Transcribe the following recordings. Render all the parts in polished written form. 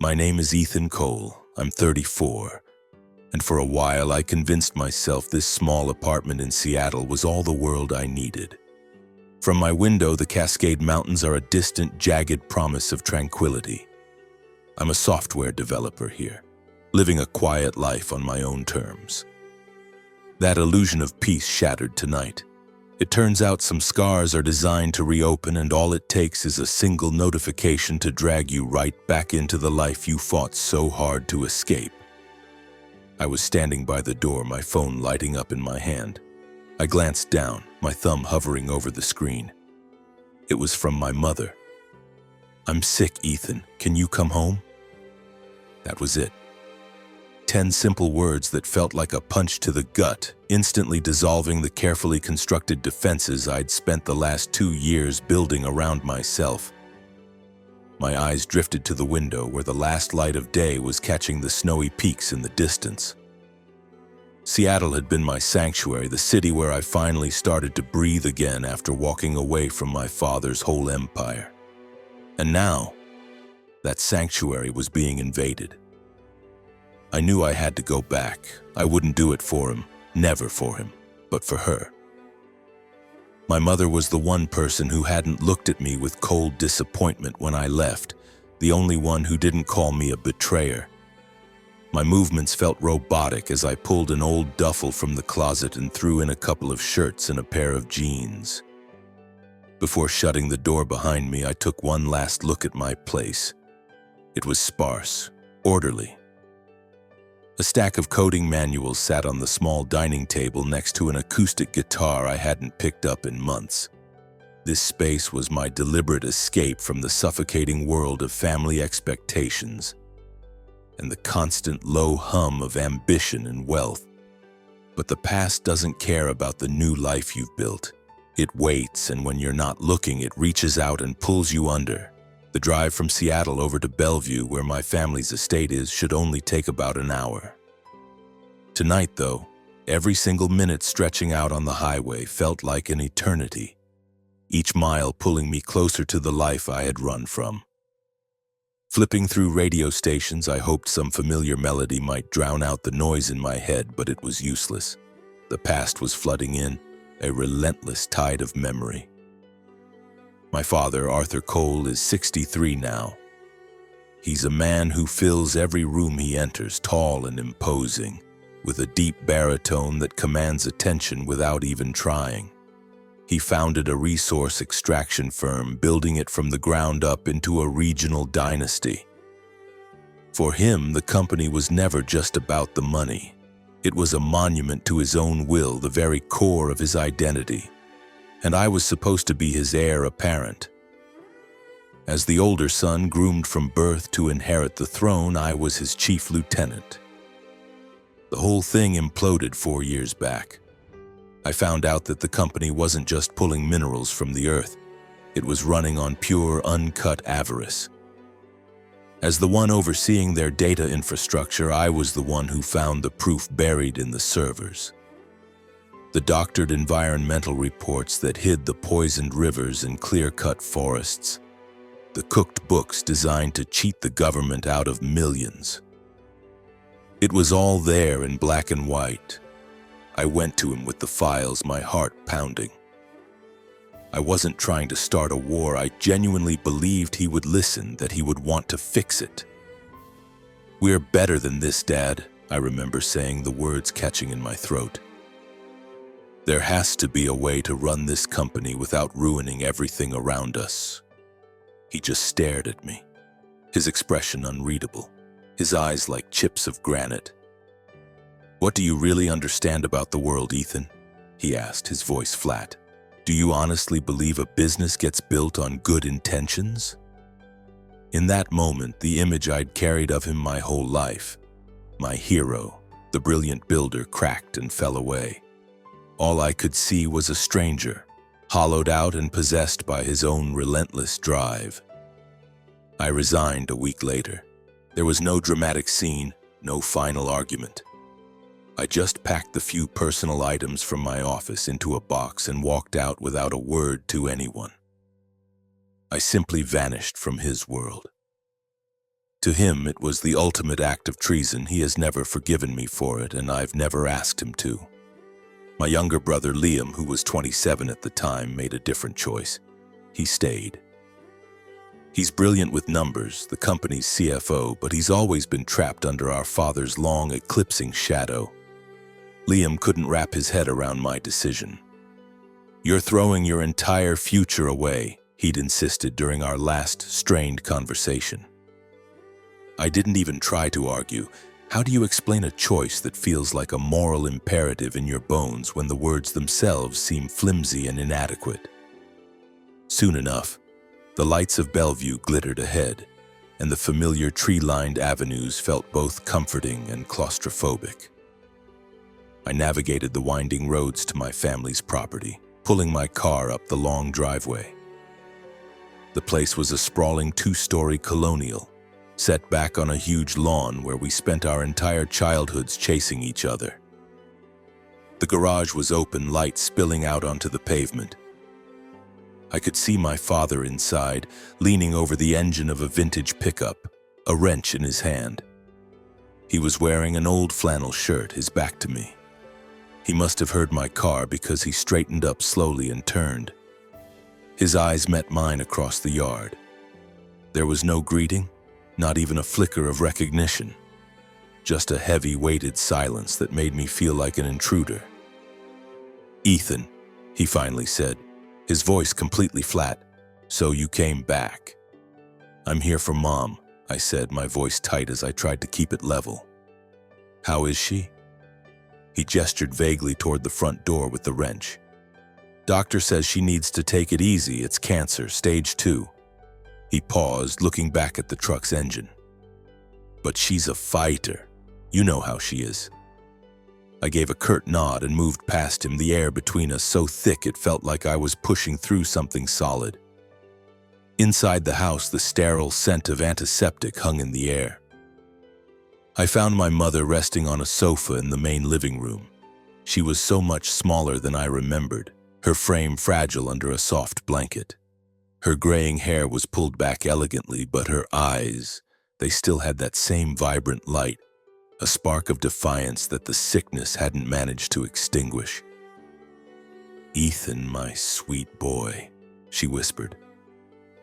My name is Ethan Cole. I'm 34. And for a while I convinced myself this small apartment in Seattle was all the world I needed. From my window, the Cascade Mountains are a distant, jagged promise of tranquility. I'm a software developer here, living a quiet life on my own terms. That illusion of peace shattered tonight. It turns out some scars are designed to reopen, and all it takes is a single notification to drag you right back into the life you fought so hard to escape. I was standing by the door, my phone lighting up in my hand. I glanced down, my thumb hovering over the screen. It was from my mother. "I'm sick, Ethan. Can you come home?" That was it. 10 simple words that felt like a punch to the gut, instantly dissolving the carefully constructed defenses I'd spent the last 2 years building around myself. My eyes drifted to the window where the last light of day was catching the snowy peaks in the distance. Seattle had been my sanctuary, the city where I finally started to breathe again after walking away from my father's whole empire. And now, that sanctuary was being invaded. I knew I had to go back. I wouldn't do it for him, never for him, but for her. My mother was the one person who hadn't looked at me with cold disappointment when I left, the only one who didn't call me a betrayer. My movements felt robotic as I pulled an old duffel from the closet and threw in a couple of shirts and a pair of jeans. Before shutting the door behind me, I took one last look at my place. It was sparse, orderly. A stack of coding manuals sat on the small dining table next to an acoustic guitar I hadn't picked up in months. This space was my deliberate escape from the suffocating world of family expectations and the constant low hum of ambition and wealth. But the past doesn't care about the new life you've built. It waits, and when you're not looking, it reaches out and pulls you under. The drive from Seattle over to Bellevue, where my family's estate is, should only take about an hour. Tonight, though, every single minute stretching out on the highway felt like an eternity, each mile pulling me closer to the life I had run from. Flipping through radio stations, I hoped some familiar melody might drown out the noise in my head, but it was useless. The past was flooding in, a relentless tide of memory. My father, Arthur Cole, is 63 now. He's a man who fills every room he enters, tall and imposing, with a deep baritone that commands attention without even trying. He founded a resource extraction firm, building it from the ground up into a regional dynasty. For him, the company was never just about the money. It was a monument to his own will, the very core of his identity. And I was supposed to be his heir apparent. As the older son groomed from birth to inherit the throne, I was his chief lieutenant. The whole thing imploded 4 years back. I found out that the company wasn't just pulling minerals from the earth. It was running on pure, uncut avarice. As the one overseeing their data infrastructure, I was the one who found the proof buried in the servers. The doctored environmental reports that hid the poisoned rivers and clear-cut forests. The cooked books designed to cheat the government out of millions. It was all there in black and white. I went to him with the files, my heart pounding. I wasn't trying to start a war. I genuinely believed he would listen, that he would want to fix it. "We're better than this, Dad," I remember saying, the words catching in my throat. "There has to be a way to run this company without ruining everything around us." He just stared at me, his expression unreadable, his eyes like chips of granite. "What do you really understand about the world, Ethan?" he asked, his voice flat. "Do you honestly believe a business gets built on good intentions?" In that moment, the image I'd carried of him my whole life, my hero, the brilliant builder, cracked and fell away. All I could see was a stranger, hollowed out and possessed by his own relentless drive. I resigned a week later. There was no dramatic scene, no final argument. I just packed the few personal items from my office into a box and walked out without a word to anyone. I simply vanished from his world. To him, it was the ultimate act of treason. He has never forgiven me for it, and I've never asked him to. My younger brother, Liam, who was 27 at the time, made a different choice. He stayed. He's brilliant with numbers, the company's CFO, but he's always been trapped under our father's long, eclipsing shadow. Liam couldn't wrap his head around my decision. "You're throwing your entire future away," he'd insisted during our last strained conversation. I didn't even try to argue. How do you explain a choice that feels like a moral imperative in your bones when the words themselves seem flimsy and inadequate? Soon enough, the lights of Bellevue glittered ahead, and the familiar tree-lined avenues felt both comforting and claustrophobic. I navigated the winding roads to my family's property, pulling my car up the long driveway. The place was a sprawling two-story colonial, set back on a huge lawn where we spent our entire childhoods chasing each other. The garage was open, light spilling out onto the pavement. I could see my father inside, leaning over the engine of a vintage pickup, a wrench in his hand. He was wearing an old flannel shirt, his back to me. He must have heard my car because he straightened up slowly and turned. His eyes met mine across the yard. There was no greeting, not even a flicker of recognition. Just a heavy, weighted silence that made me feel like an intruder. "Ethan," he finally said, his voice completely flat. "So you came back." "I'm here for Mom," I said, my voice tight as I tried to keep it level. "How is she?" He gestured vaguely toward the front door with the wrench. "Doctor says she needs to take it easy. It's cancer, stage 2. He paused, looking back at the truck's engine. "But she's a fighter. You know how she is." I gave a curt nod and moved past him, the air between us so thick it felt like I was pushing through something solid. Inside the house, the sterile scent of antiseptic hung in the air. I found my mother resting on a sofa in the main living room. She was so much smaller than I remembered, her frame fragile under a soft blanket. Her graying hair was pulled back elegantly, but her eyes, they still had that same vibrant light, a spark of defiance that the sickness hadn't managed to extinguish. "Ethan, my sweet boy," she whispered,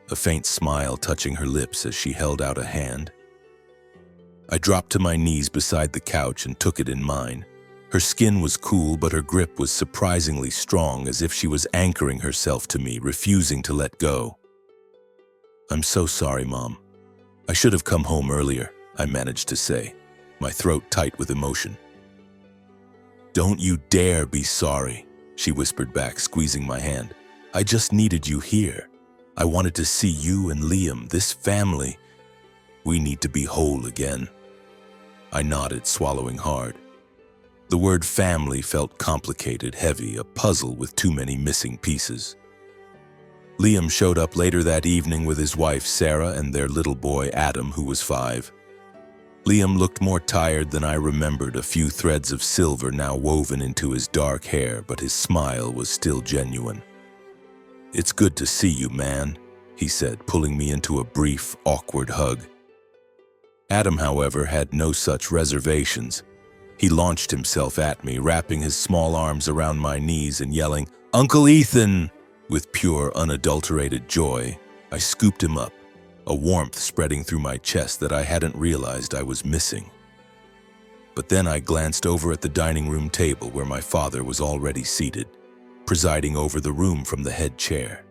a faint smile touching her lips as she held out a hand. I dropped to my knees beside the couch and took it in mine. Her skin was cool, but her grip was surprisingly strong, as if she was anchoring herself to me, refusing to let go. "I'm so sorry, Mom. I should have come home earlier," I managed to say, my throat tight with emotion. "Don't you dare be sorry," she whispered back, squeezing my hand. "I just needed you here. I wanted to see you and Liam, this family. We need to be whole again." I nodded, swallowing hard. The word family felt complicated, heavy, a puzzle with too many missing pieces. Liam showed up later that evening with his wife, Sarah, and their little boy, Adam, who was 5. Liam looked more tired than I remembered, a few threads of silver now woven into his dark hair, but his smile was still genuine. "It's good to see you, man," he said, pulling me into a brief, awkward hug. Adam, however, had no such reservations. He launched himself at me, wrapping his small arms around my knees and yelling, "Uncle Ethan!" With pure, unadulterated joy. I scooped him up, a warmth spreading through my chest that I hadn't realized I was missing. But then I glanced over at the dining room table where my father was already seated, presiding over the room from the head chair.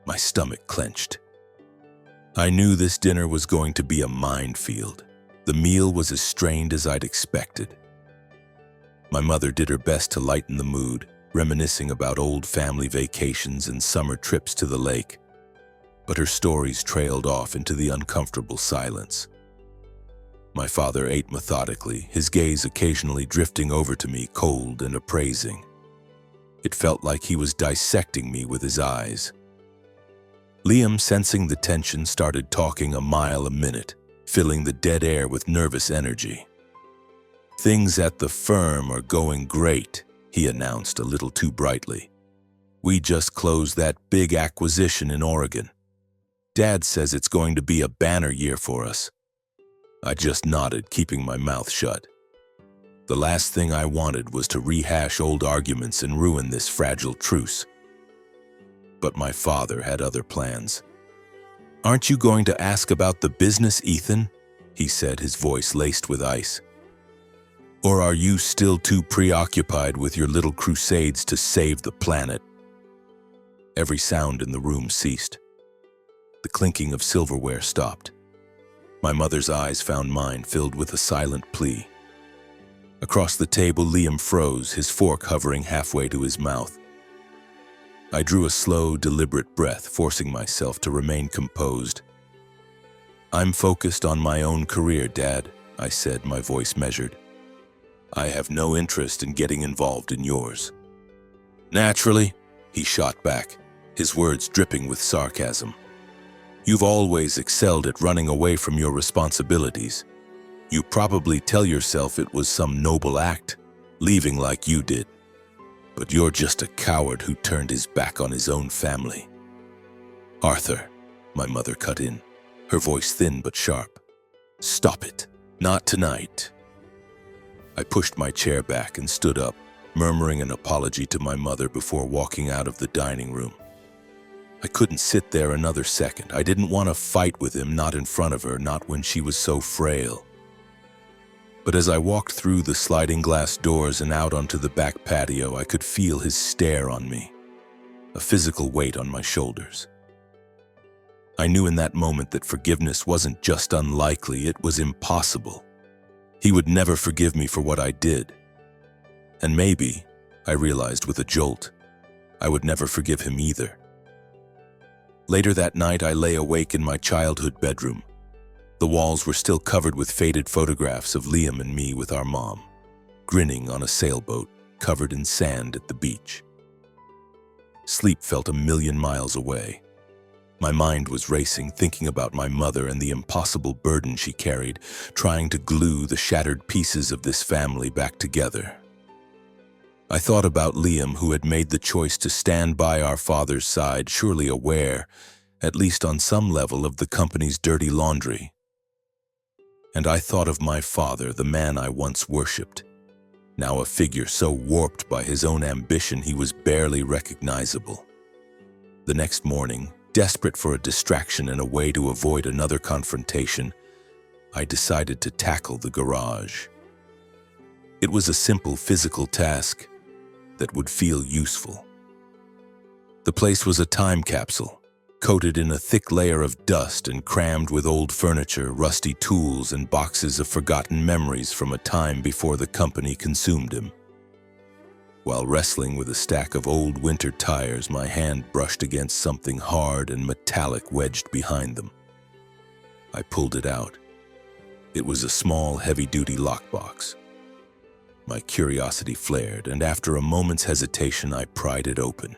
My stomach clenched. I knew this dinner was going to be a minefield. The meal was as strained as I'd expected. My mother did her best to lighten the mood, reminiscing about old family vacations and summer trips to the lake. But her stories trailed off into the uncomfortable silence. My father ate methodically, his gaze occasionally drifting over to me, cold and appraising. It felt like he was dissecting me with his eyes. Liam, sensing the tension, started talking a mile a minute, filling the dead air with nervous energy. "Things at the firm are going great," he announced a little too brightly. "We just closed that big acquisition in Oregon. Dad says it's going to be a banner year for us. I just nodded, keeping my mouth shut. The last thing I wanted was to rehash old arguments and ruin this fragile truce. But my father had other plans. "Aren't you going to ask about the business, Ethan?" he said, his voice laced with ice. "Or are you still too preoccupied with your little crusades to save the planet?" Every sound in the room ceased. The clinking of silverware stopped. My mother's eyes found mine, filled with a silent plea. Across the table, Liam froze, his fork hovering halfway to his mouth. I drew a slow, deliberate breath, forcing myself to remain composed. "I'm focused on my own career, Dad," I said, my voice measured. "I have no interest in getting involved in yours." "Naturally," he shot back, his words dripping with sarcasm. "You've always excelled at running away from your responsibilities. You probably tell yourself it was some noble act, leaving like you did. But you're just a coward who turned his back on his own family." "Arthur," my mother cut in, her voice thin but sharp. "Stop it. Not tonight." I pushed my chair back and stood up, murmuring an apology to my mother before walking out of the dining room. I couldn't sit there another second. I didn't want to fight with him, not in front of her, not when she was so frail. But as I walked through the sliding glass doors and out onto the back patio, I could feel his stare on me, a physical weight on my shoulders. I knew in that moment that forgiveness wasn't just unlikely, it was impossible. He would never forgive me for what I did. And maybe, I realized with a jolt, I would never forgive him either. Later that night, I lay awake in my childhood bedroom. The walls were still covered with faded photographs of Liam and me with our mom, grinning on a sailboat covered in sand at the beach. Sleep felt a million miles away. My mind was racing, thinking about my mother and the impossible burden she carried, trying to glue the shattered pieces of this family back together. I thought about Liam, who had made the choice to stand by our father's side, surely aware, at least on some level, of the company's dirty laundry. And I thought of my father, the man I once worshipped, now a figure so warped by his own ambition he was barely recognizable. The next morning, desperate for a distraction and a way to avoid another confrontation, I decided to tackle the garage. It was a simple physical task that would feel useful. The place was a time capsule, coated in a thick layer of dust and crammed with old furniture, rusty tools, and boxes of forgotten memories from a time before the company consumed him. While wrestling with a stack of old winter tires, my hand brushed against something hard and metallic wedged behind them. I pulled it out. It was a small, heavy-duty lockbox. My curiosity flared, and after a moment's hesitation, I pried it open.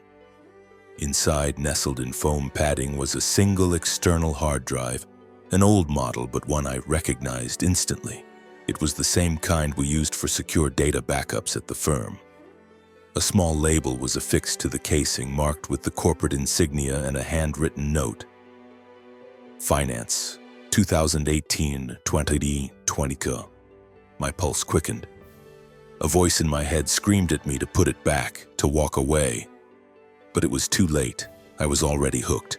Inside, nestled in foam padding, was a single external hard drive, an old model, but one I recognized instantly. It was the same kind we used for secure data backups at the firm. A small label was affixed to the casing, marked with the corporate insignia and a handwritten note. "Finance, 2018-2020. My pulse quickened. A voice in my head screamed at me to put it back, to walk away. But it was too late. I was already hooked.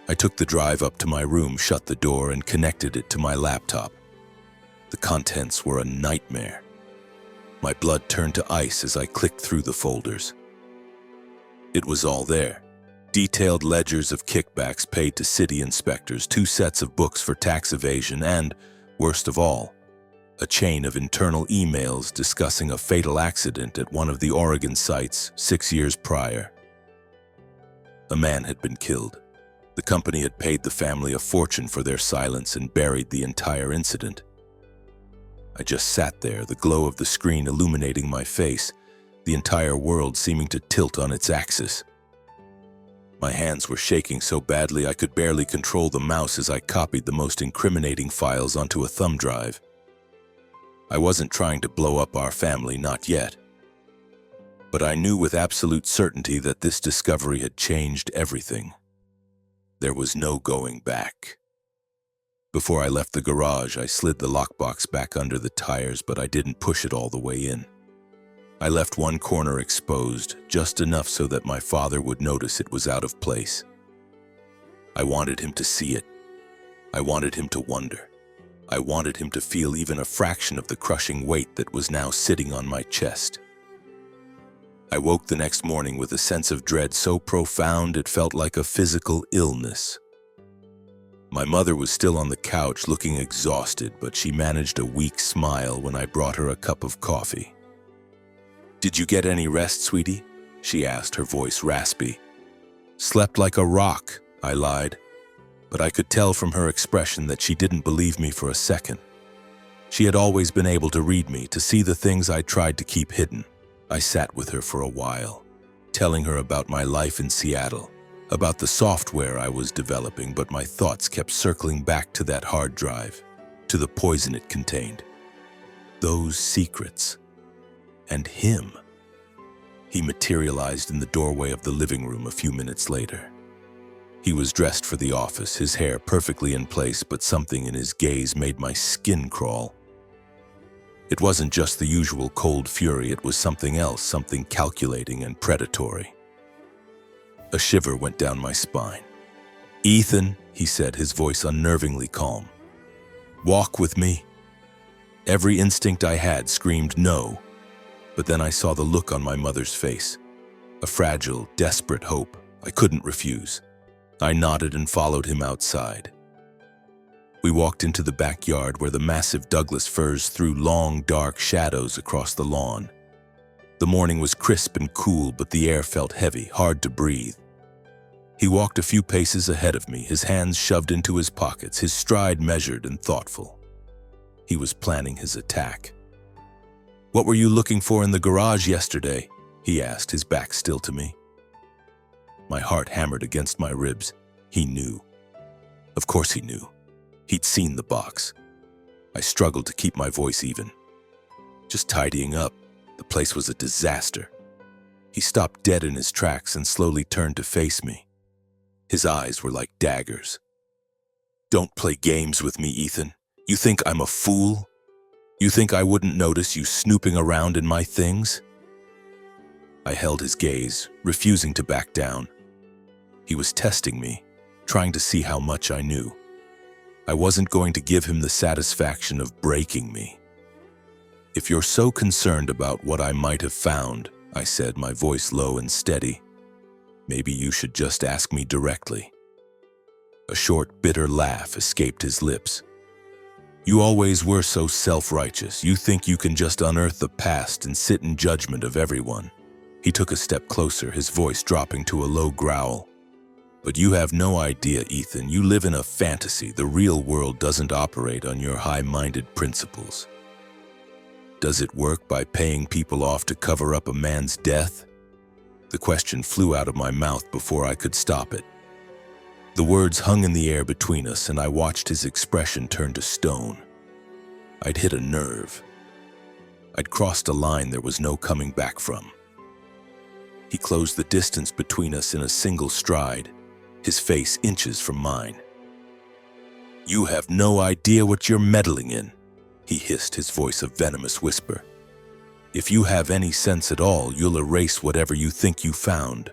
I took the drive up to my room, shut the door, and connected it to my laptop. The contents were a nightmare. My blood turned to ice as I clicked through the folders. It was all there. Detailed ledgers of kickbacks paid to city inspectors, 2 sets of books for tax evasion, and, worst of all, a chain of internal emails discussing a fatal accident at one of the Oregon sites 6 years prior. A man had been killed. The company had paid the family a fortune for their silence and buried the entire incident. I just sat there, the glow of the screen illuminating my face, the entire world seeming to tilt on its axis. My hands were shaking so badly I could barely control the mouse as I copied the most incriminating files onto a thumb drive. I wasn't trying to blow up our family, not yet. But I knew with absolute certainty that this discovery had changed everything. There was no going back. Before I left the garage, I slid the lockbox back under the tires, but I didn't push it all the way in. I left one corner exposed, just enough so that my father would notice it was out of place. I wanted him to see it. I wanted him to wonder. I wanted him to feel even a fraction of the crushing weight that was now sitting on my chest. I woke the next morning with a sense of dread so profound it felt like a physical illness. My mother was still on the couch looking exhausted, but she managed a weak smile when I brought her a cup of coffee. "Did you get any rest, sweetie?" she asked, her voice raspy. "Slept like a rock," I lied, but I could tell from her expression that she didn't believe me for a second. She had always been able to read me, to see the things I tried to keep hidden. I sat with her for a while, telling her about my life in Seattle, about the software I was developing, but my thoughts kept circling back to that hard drive, to the poison it contained. Those secrets. And him. He materialized in the doorway of the living room a few minutes later. He was dressed for the office, his hair perfectly in place, but something in his gaze made my skin crawl. It wasn't just the usual cold fury, it was something else, something calculating and predatory. A shiver went down my spine. "Ethan," he said, his voice unnervingly calm. "Walk with me." Every instinct I had screamed no, but then I saw the look on my mother's face. A fragile, desperate hope. I couldn't refuse. I nodded and followed him outside. We walked into the backyard where the massive Douglas firs threw long, dark shadows across the lawn. The morning was crisp and cool, but the air felt heavy, hard to breathe. He walked a few paces ahead of me, his hands shoved into his pockets, his stride measured and thoughtful. He was planning his attack. "What were you looking for in the garage yesterday?" he asked, his back still to me. My heart hammered against my ribs. He knew. Of course he knew. He'd seen the box. I struggled to keep my voice even. "Just tidying up. The place was a disaster." He stopped dead in his tracks and slowly turned to face me. His eyes were like daggers. "Don't play games with me, Ethan. You think I'm a fool? You think I wouldn't notice you snooping around in my things?" I held his gaze, refusing to back down. He was testing me, trying to see how much I knew. I wasn't going to give him the satisfaction of breaking me. "If you're so concerned about what I might have found," I said, my voice low and steady, "maybe you should just ask me directly." A short, bitter laugh escaped his lips. "You always were so self-righteous. You think you can just unearth the past and sit in judgment of everyone." He took a step closer, his voice dropping to a low growl. "But you have no idea, Ethan. You live in a fantasy. The real world doesn't operate on your high-minded principles. Does it work by paying people off to cover up a man's death?" The question flew out of my mouth before I could stop it. The words hung in the air between us, and I watched his expression turn to stone. I'd hit a nerve. I'd crossed a line there was no coming back from. He closed the distance between us in a single stride, his face inches from mine. "You have no idea what you're meddling in," he hissed, his voice a venomous whisper. "If you have any sense at all, you'll erase whatever you think you found,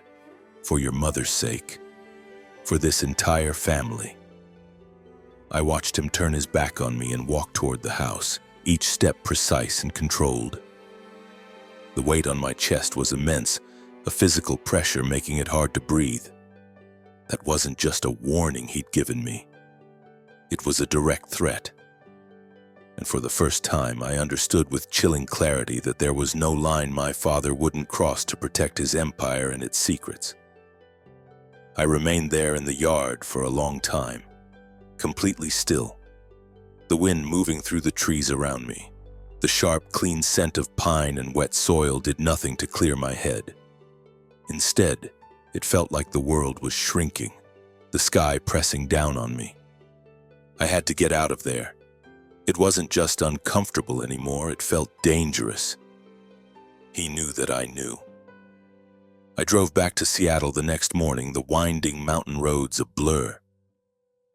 for your mother's sake, for this entire family." I watched him turn his back on me and walk toward the house, each step precise and controlled. The weight on my chest was immense, a physical pressure making it hard to breathe. That wasn't just a warning he'd given me. It was a direct threat. And for the first time, I understood with chilling clarity that there was no line my father wouldn't cross to protect his empire and its secrets. I remained there in the yard for a long time, completely still. The wind moving through the trees around me. The sharp, clean scent of pine and wet soil did nothing to clear my head. Instead, it felt like the world was shrinking, the sky pressing down on me. I had to get out of there. It wasn't just uncomfortable anymore, it felt dangerous. He knew that I knew. I drove back to Seattle the next morning, the winding mountain roads a blur.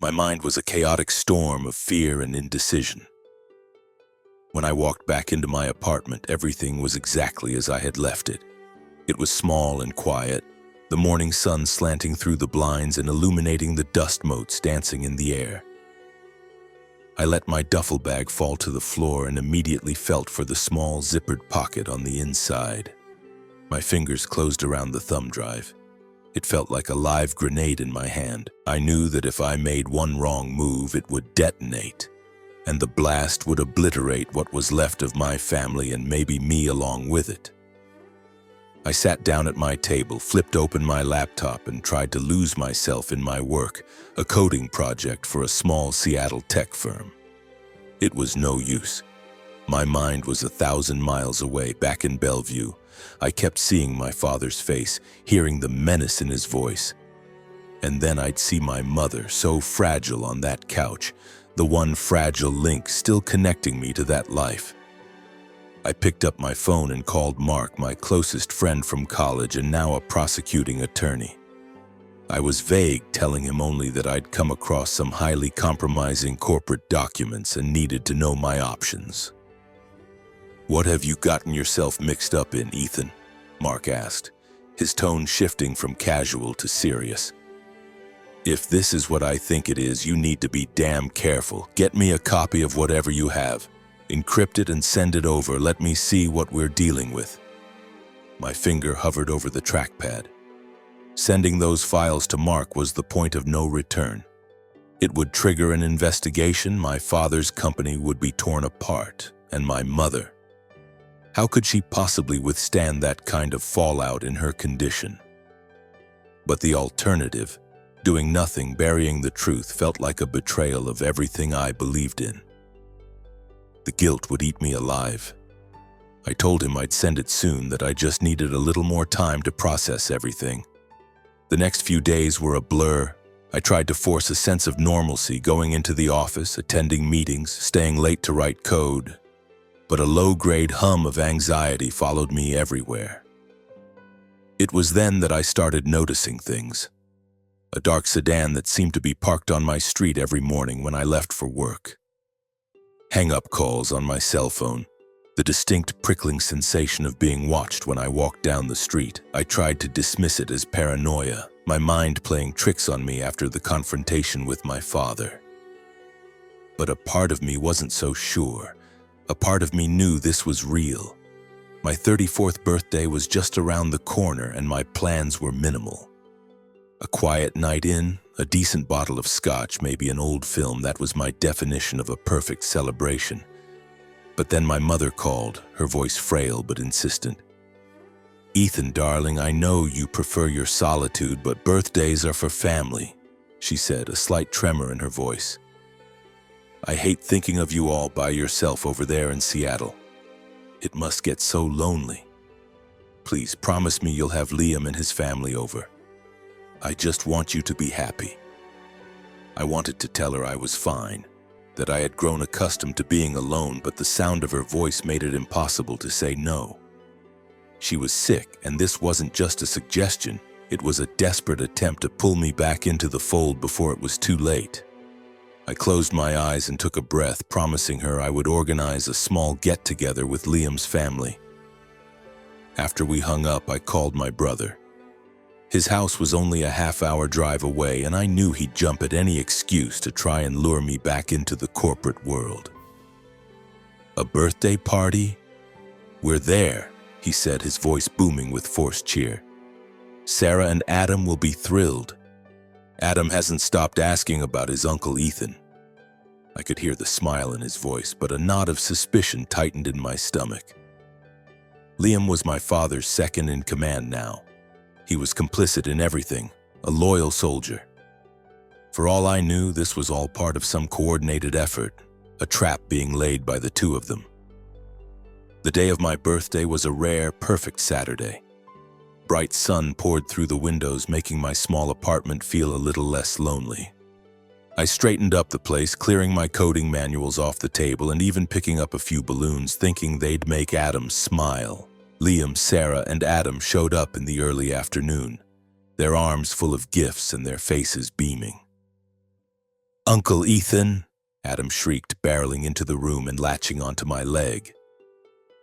My mind was a chaotic storm of fear and indecision. When I walked back into my apartment, everything was exactly as I had left it. It was small and quiet, the morning sun slanting through the blinds and illuminating the dust motes dancing in the air. I let my duffel bag fall to the floor and immediately felt for the small zippered pocket on the inside. My fingers closed around the thumb drive. It felt like a live grenade in my hand. I knew that if I made one wrong move, it would detonate, and the blast would obliterate what was left of my family and maybe me along with it. I sat down at my table, flipped open my laptop, and tried to lose myself in my work, a coding project for a small Seattle tech firm. It was no use. My mind was 1,000 miles away, back in Bellevue. I kept seeing my father's face, hearing the menace in his voice. And then I'd see my mother, so fragile on that couch, the one fragile link still connecting me to that life. I picked up my phone and called Mark, my closest friend from college and now a prosecuting attorney. I was vague, telling him only that I'd come across some highly compromising corporate documents and needed to know my options. "What have you gotten yourself mixed up in, Ethan?" Mark asked, his tone shifting from casual to serious. "If this is what I think it is, you need to be damn careful. Get me a copy of whatever you have. Encrypt it and send it over. Let me see what we're dealing with." My finger hovered over the trackpad. Sending those files to Mark was the point of no return. It would trigger an investigation, my father's company would be torn apart, and my mother. How could she possibly withstand that kind of fallout in her condition? But the alternative, doing nothing, burying the truth, felt like a betrayal of everything I believed in. The guilt would eat me alive. I told him I'd send it soon, that I just needed a little more time to process everything. The next few days were a blur. I tried to force a sense of normalcy, going into the office, attending meetings, staying late to write code. But a low-grade hum of anxiety followed me everywhere. It was then that I started noticing things. A dark sedan that seemed to be parked on my street every morning when I left for work. Hang-up calls on my cell phone. The distinct prickling sensation of being watched when I walked down the street. I tried to dismiss it as paranoia, my mind playing tricks on me after the confrontation with my father. But a part of me wasn't so sure. A part of me knew this was real. My 34th birthday was just around the corner and my plans were minimal. A quiet night in, a decent bottle of scotch, maybe an old film. That was my definition of a perfect celebration. But then my mother called, her voice frail but insistent. "Ethan, darling, I know you prefer your solitude, but birthdays are for family," she said, a slight tremor in her voice. "I hate thinking of you all by yourself over there in Seattle. It must get so lonely. Please promise me you'll have Liam and his family over. I just want you to be happy." I wanted to tell her I was fine, that I had grown accustomed to being alone, but the sound of her voice made it impossible to say no. She was sick, and this wasn't just a suggestion. It was a desperate attempt to pull me back into the fold before it was too late. I closed my eyes and took a breath, promising her I would organize a small get-together with Liam's family. After we hung up, I called my brother. His house was only a half-hour drive away, and I knew he'd jump at any excuse to try and lure me back into the corporate world. "A birthday party? We're there," he said, his voice booming with forced cheer. "Sarah and Adam will be thrilled. Adam hasn't stopped asking about his uncle Ethan." I could hear the smile in his voice, but a knot of suspicion tightened in my stomach. Liam was my father's second in command now. He was complicit in everything, a loyal soldier. For all I knew, this was all part of some coordinated effort, a trap being laid by the two of them. The day of my birthday was a rare, perfect Saturday. Bright sun poured through the windows, making my small apartment feel a little less lonely. I straightened up the place, clearing my coding manuals off the table and even picking up a few balloons, thinking they'd make Adam smile. Liam, Sarah, and Adam showed up in the early afternoon, their arms full of gifts and their faces beaming. "Uncle Ethan!" Adam shrieked, barreling into the room and latching onto my leg.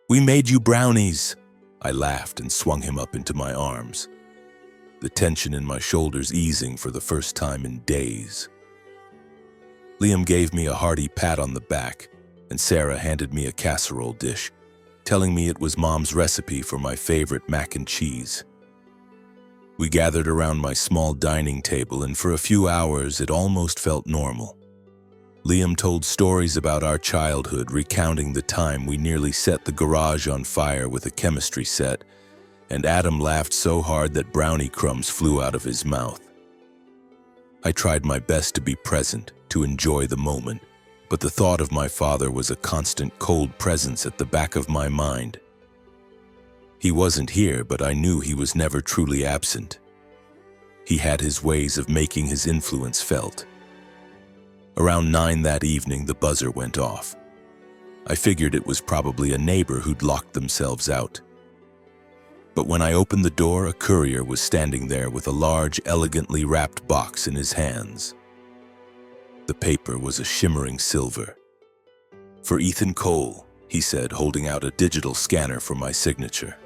"We made you brownies!" I laughed and swung him up into my arms, the tension in my shoulders easing for the first time in days. Liam gave me a hearty pat on the back, and Sarah handed me a casserole dish, telling me it was Mom's recipe for my favorite mac and cheese. We gathered around my small dining table, and for a few hours it almost felt normal. Liam told stories about our childhood, recounting the time we nearly set the garage on fire with a chemistry set, and Adam laughed so hard that brownie crumbs flew out of his mouth. I tried my best to be present, to enjoy the moment, but the thought of my father was a constant cold presence at the back of my mind. He wasn't here, but I knew he was never truly absent. He had his ways of making his influence felt. Around 9 that evening, the buzzer went off. I figured it was probably a neighbor who'd locked themselves out. But when I opened the door, a courier was standing there with a large, elegantly wrapped box in his hands. The paper was a shimmering silver. "For Ethan Cole," he said, holding out a digital scanner for my signature.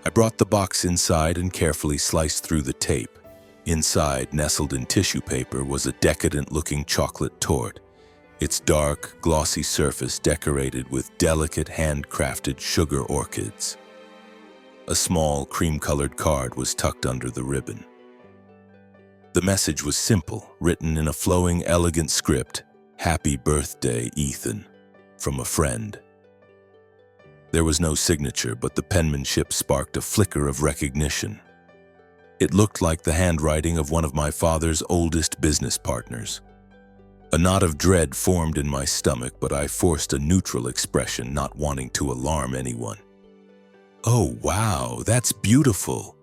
I brought the box inside and carefully sliced through the tape. Inside, nestled in tissue paper, was a decadent-looking chocolate torte, its dark, glossy surface decorated with delicate, handcrafted sugar orchids. A small, cream-colored card was tucked under the ribbon. The message was simple, written in a flowing, elegant script: "Happy birthday, Ethan," from a friend. There was no signature, but the penmanship sparked a flicker of recognition. It looked like the handwriting of one of my father's oldest business partners. A knot of dread formed in my stomach, but I forced a neutral expression, not wanting to alarm anyone. "Oh, wow, that's beautiful,"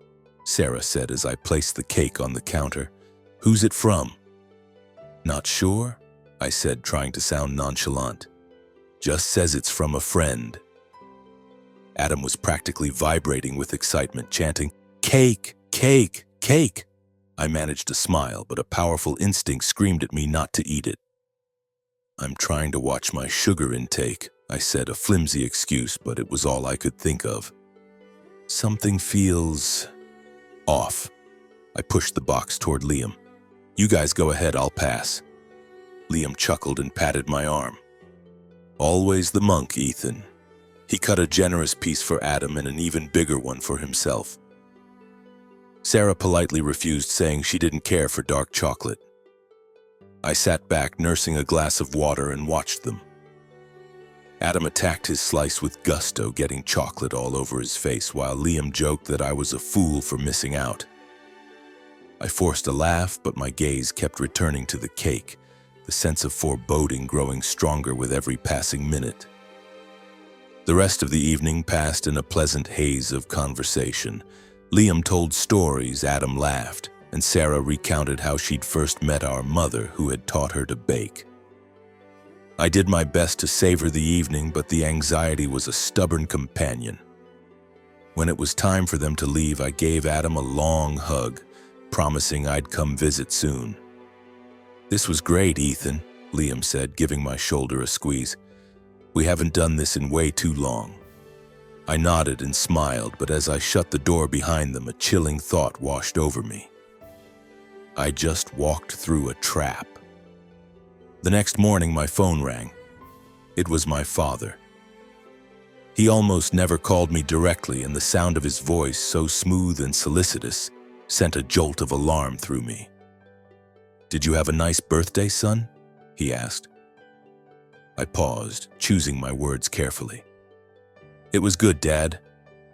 Sarah said as I placed the cake on the counter. "Who's it from?" "Not sure," I said, trying to sound nonchalant. "Just says it's from a friend." Adam was practically vibrating with excitement, chanting, "Cake! Cake! Cake!" I managed to smile, but a powerful instinct screamed at me not to eat it. "I'm trying to watch my sugar intake," I said, a flimsy excuse, but it was all I could think of. "Something feels off." I pushed the box toward Liam. "You guys go ahead, I'll pass." Liam chuckled and patted my arm. "Always the monk, Ethan." He cut a generous piece for Adam and an even bigger one for himself. Sarah politely refused, saying she didn't care for dark chocolate. I sat back, nursing a glass of water, and watched them. Adam attacked his slice with gusto, getting chocolate all over his face, while Liam joked that I was a fool for missing out. I forced a laugh, but my gaze kept returning to the cake, the sense of foreboding growing stronger with every passing minute. The rest of the evening passed in a pleasant haze of conversation. Liam told stories, Adam laughed, and Sarah recounted how she'd first met our mother, who had taught her to bake. I did my best to savor the evening, but the anxiety was a stubborn companion. When it was time for them to leave, I gave Adam a long hug, promising I'd come visit soon. "This was great, Ethan," Liam said, giving my shoulder a squeeze. "We haven't done this in way too long." I nodded and smiled, but as I shut the door behind them, a chilling thought washed over me. I just walked through a trap. The next morning, my phone rang. It was my father. He almost never called me directly, and the sound of his voice, so smooth and solicitous, sent a jolt of alarm through me. "Did you have a nice birthday, son?" he asked. I paused, choosing my words carefully. "It was good, Dad.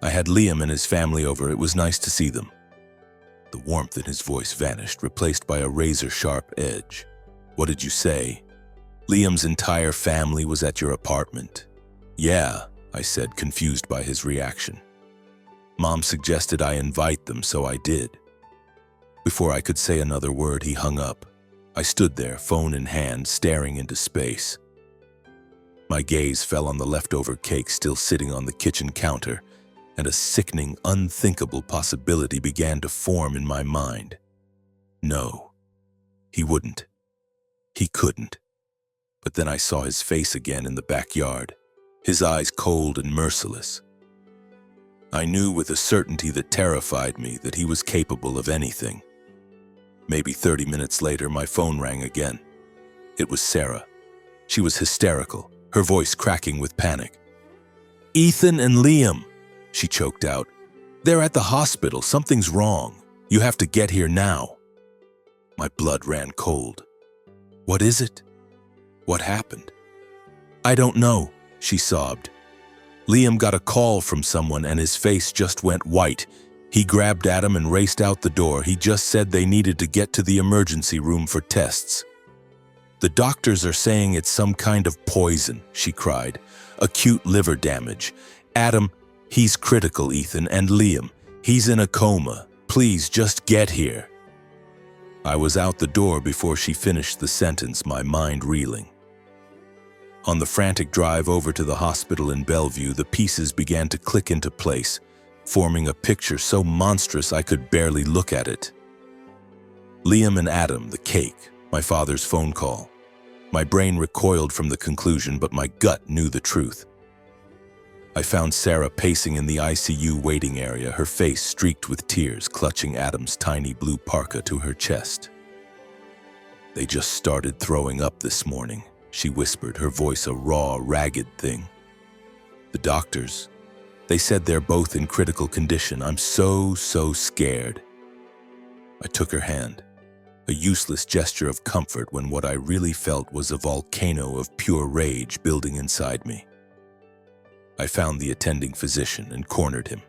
I had Liam and his family over. It was nice to see them." The warmth in his voice vanished, replaced by a razor-sharp edge. "What did you say?" "Liam's entire family was at your apartment." "Yeah," I said, confused by his reaction. "Mom suggested I invite them, so I did." Before I could say another word, he hung up. I stood there, phone in hand, staring into space. My gaze fell on the leftover cake still sitting on the kitchen counter, and a sickening, unthinkable possibility began to form in my mind. No, he wouldn't. He couldn't. But then I saw his face again in the backyard, his eyes cold and merciless. I knew with a certainty that terrified me that he was capable of anything. Maybe 30 minutes later, my phone rang again. It was Sarah. She was hysterical, her voice cracking with panic. "Ethan and Liam," she choked out. "They're at the hospital. Something's wrong. You have to get here now." My blood ran cold. "What is it? What happened?" "I don't know," she sobbed. "Liam got a call from someone and his face just went white. He grabbed Adam and raced out the door. He just said they needed to get to the emergency room for tests. The doctors are saying it's some kind of poison," she cried. "Acute liver damage. Adam, he's critical, Ethan, and Liam, he's in a coma. Please just get here." I was out the door before she finished the sentence, my mind reeling. On the frantic drive over to the hospital in Bellevue, the pieces began to click into place, forming a picture so monstrous I could barely look at it. Liam and Adam, the cake, my father's phone call. My brain recoiled from the conclusion, but my gut knew the truth. I found Sarah pacing in the ICU waiting area, her face streaked with tears, clutching Adam's tiny blue parka to her chest. "They just started throwing up this morning," she whispered, her voice a raw, ragged thing. "The doctors, they said they're both in critical condition. I'm so scared." I took her hand, a useless gesture of comfort when what I really felt was a volcano of pure rage building inside me. I found the attending physician and cornered him.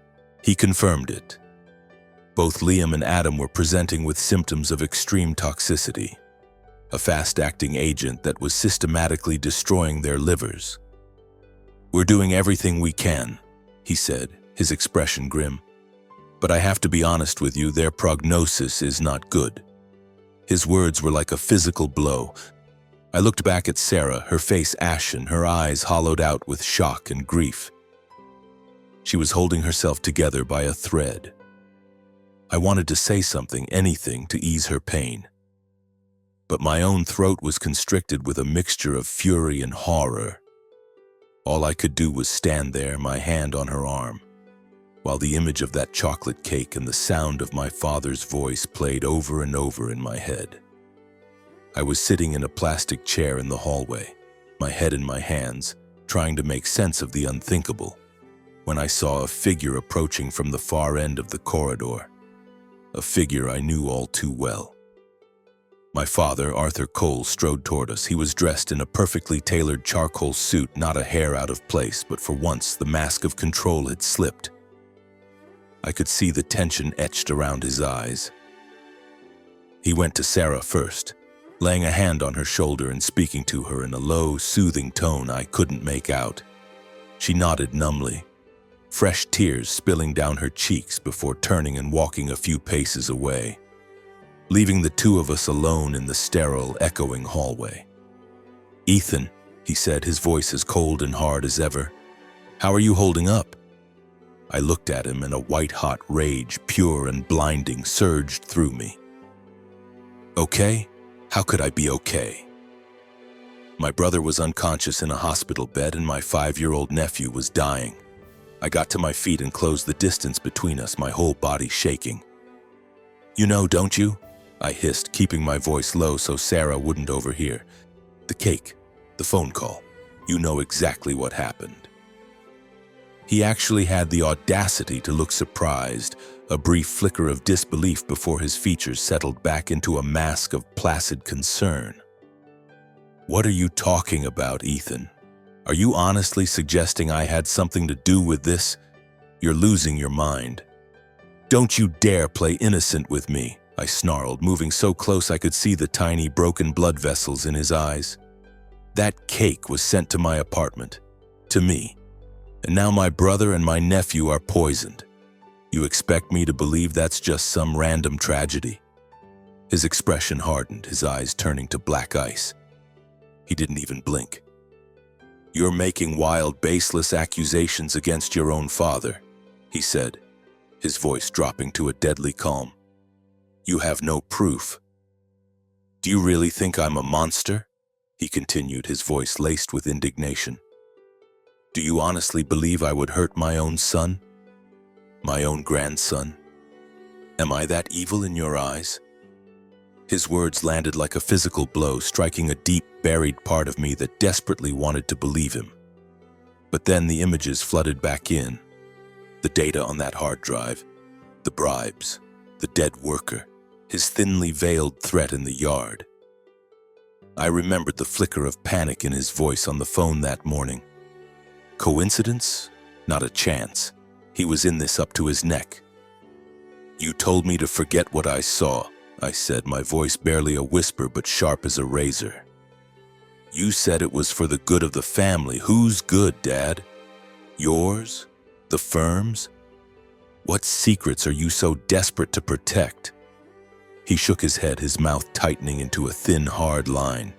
He confirmed it. Both Liam and Adam were presenting with symptoms of extreme toxicity, a fast-acting agent that was systematically destroying their livers. "We're doing everything we can," he said, his expression grim. "But I have to be honest with you, their prognosis is not good." His words were like a physical blow. I looked back at Sarah, her face ashen, her eyes hollowed out with shock and grief. She was holding herself together by a thread. I wanted to say something, anything, to ease her pain. But my own throat was constricted with a mixture of fury and horror. All I could do was stand there, my hand on her arm, while the image of that chocolate cake and the sound of my father's voice played over and over in my head. I was sitting in a plastic chair in the hallway, my head in my hands, trying to make sense of the unthinkable, when I saw a figure approaching from the far end of the corridor, a figure I knew all too well. My father, Arthur Cole, strode toward us. He was dressed in a perfectly tailored charcoal suit, not a hair out of place, but for once the mask of control had slipped. I could see the tension etched around his eyes. He went to Sarah first, laying a hand on her shoulder and speaking to her in a low, soothing tone I couldn't make out. She nodded numbly, fresh tears spilling down her cheeks before turning and walking a few paces away, leaving the two of us alone in the sterile, echoing hallway. "Ethan," he said, his voice as cold and hard as ever, "how are you holding up?" I looked at him and a white-hot rage, pure and blinding, surged through me. "Okay? How could I be okay?" My brother was unconscious in a hospital bed and my 5-year-old nephew was dying. I got to my feet and closed the distance between us, my whole body shaking. "You know, don't you?" I hissed, keeping my voice low so Sarah wouldn't overhear. "The cake, the phone call. You know exactly what happened." He actually had the audacity to look surprised, a brief flicker of disbelief before his features settled back into a mask of placid concern. "What are you talking about, Ethan? Are you honestly suggesting I had something to do with this? You're losing your mind." "Don't you dare play innocent with me," I snarled, moving so close I could see the tiny broken blood vessels in his eyes. "That cake was sent to my apartment, to me. And now my brother and my nephew are poisoned. You expect me to believe that's just some random tragedy?" His expression hardened, his eyes turning to black ice. He didn't even blink. "You're making wild, baseless accusations against your own father," he said, his voice dropping to a deadly calm. "You have no proof." Do you really think I'm a monster? He continued, his voice laced with indignation. Do you honestly believe I would hurt my own son? My own grandson? Am I that evil in your eyes? His words landed like a physical blow, striking a deep, buried part of me that desperately wanted to believe him. But then the images flooded back in. The data on that hard drive, the bribes, the dead worker, his thinly veiled threat in the yard. I remembered the flicker of panic in his voice on the phone that morning. Coincidence? Not a chance. He was in this up to his neck. You told me to forget what I saw, I said, my voice barely a whisper but sharp as a razor. You said it was for the good of the family. Whose good, Dad? Yours? The firm's? What secrets are you so desperate to protect? He shook his head, his mouth tightening into a thin, hard line.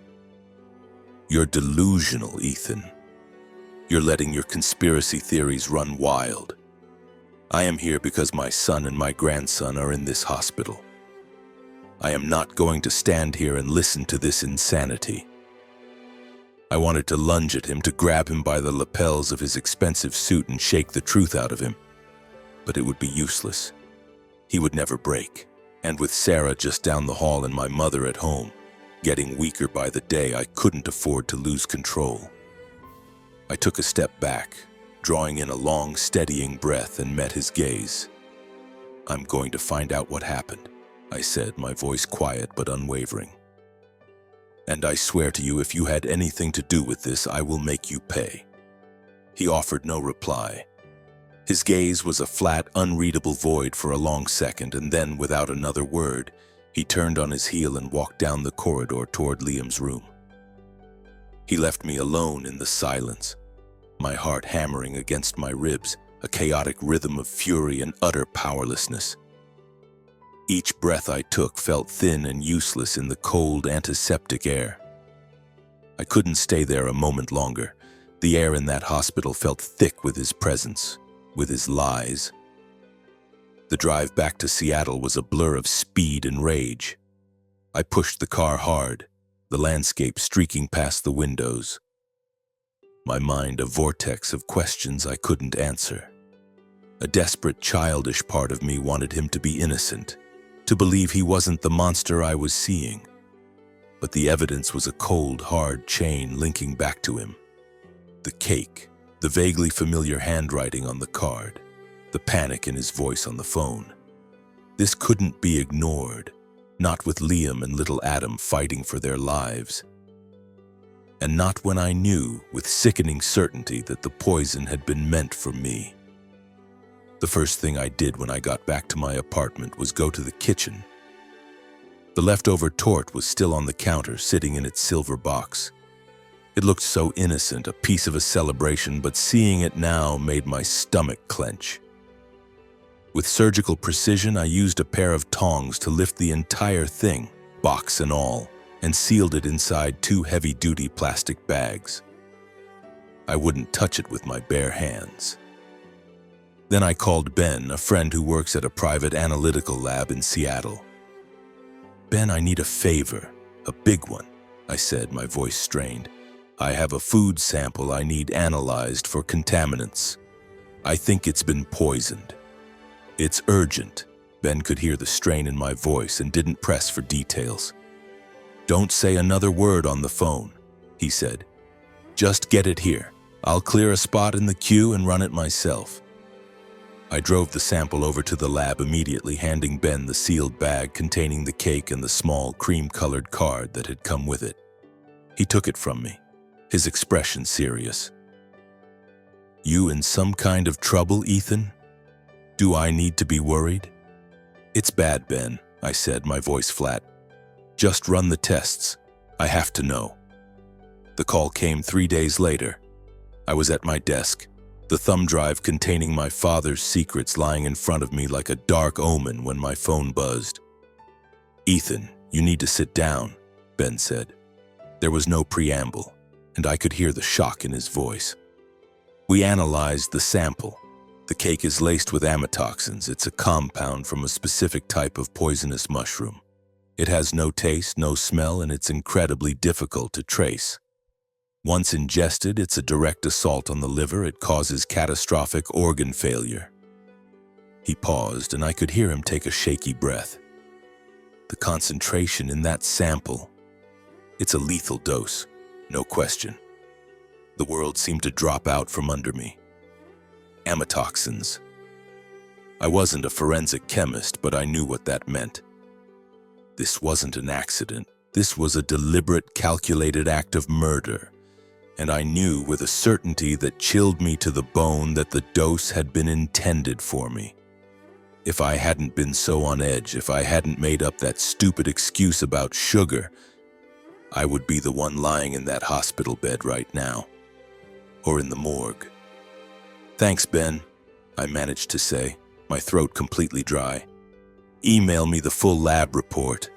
You're delusional, Ethan. You're letting your conspiracy theories run wild. I am here because my son and my grandson are in this hospital. I am not going to stand here and listen to this insanity. I wanted to lunge at him, to grab him by the lapels of his expensive suit and shake the truth out of him. But it would be useless. He would never break. And with Sarah just down the hall and my mother at home, getting weaker by the day, I couldn't afford to lose control. I took a step back, drawing in a long, steadying breath, and met his gaze. I'm going to find out what happened, I said, my voice quiet but unwavering. And I swear to you, if you had anything to do with this, I will make you pay. He offered no reply. His gaze was a flat, unreadable void for a long second, and then, without another word, he turned on his heel and walked down the corridor toward Liam's room. He left me alone in the silence, my heart hammering against my ribs, a chaotic rhythm of fury and utter powerlessness. Each breath I took felt thin and useless in the cold, antiseptic air. I couldn't stay there a moment longer. The air in that hospital felt thick with his presence, with his lies. The drive back to Seattle was a blur of speed and rage. I pushed the car hard, the landscape streaking past the windows. My mind a vortex of questions I couldn't answer. A desperate, childish part of me wanted him to be innocent, to believe he wasn't the monster I was seeing. But the evidence was a cold, hard chain linking back to him. The cake, the vaguely familiar handwriting on the card, the panic in his voice on the phone. This couldn't be ignored, not with Liam and little Adam fighting for their lives. And not when I knew, with sickening certainty, that the poison had been meant for me. The first thing I did when I got back to my apartment was go to the kitchen. The leftover tort was still on the counter, sitting in its silver box. It looked so innocent, a piece of a celebration, but seeing it now made my stomach clench. With surgical precision, I used a pair of tongs to lift the entire thing, box and all, and sealed it inside 2 heavy-duty plastic bags. I wouldn't touch it with my bare hands. Then I called Ben, a friend who works at a private analytical lab in Seattle. Ben, I need a favor, a big one, I said, my voice strained. I have a food sample I need analyzed for contaminants. I think it's been poisoned. It's urgent. Ben could hear the strain in my voice and didn't press for details. Don't say another word on the phone, he said. Just get it here. I'll clear a spot in the queue and run it myself. I drove the sample over to the lab immediately, handing Ben the sealed bag containing the cake and the small cream-colored card that had come with it. He took it from me, his expression serious. You in some kind of trouble, Ethan? Do I need to be worried? It's bad, Ben, I said, my voice flat. Just run the tests. I have to know. The call came 3 days later. I was at my desk, the thumb drive containing my father's secrets lying in front of me like a dark omen when my phone buzzed. Ethan, you need to sit down, Ben said. There was no preamble, and I could hear the shock in his voice. We analyzed the sample. The cake is laced with amatoxins. It's a compound from a specific type of poisonous mushroom. It has no taste, no smell, and it's incredibly difficult to trace. Once ingested, it's a direct assault on the liver. It causes catastrophic organ failure. He paused, and I could hear him take a shaky breath. The concentration in that sample, it's a lethal dose, no question. The world seemed to drop out from under me. Amatoxins. I wasn't a forensic chemist, but I knew what that meant. This wasn't an accident. This was a deliberate, calculated act of murder. And I knew with a certainty that chilled me to the bone that the dose had been intended for me. If I hadn't been so on edge, if I hadn't made up that stupid excuse about sugar, I would be the one lying in that hospital bed right now. Or in the morgue. "Thanks, Ben," I managed to say, my throat completely dry. "Email me the full lab report."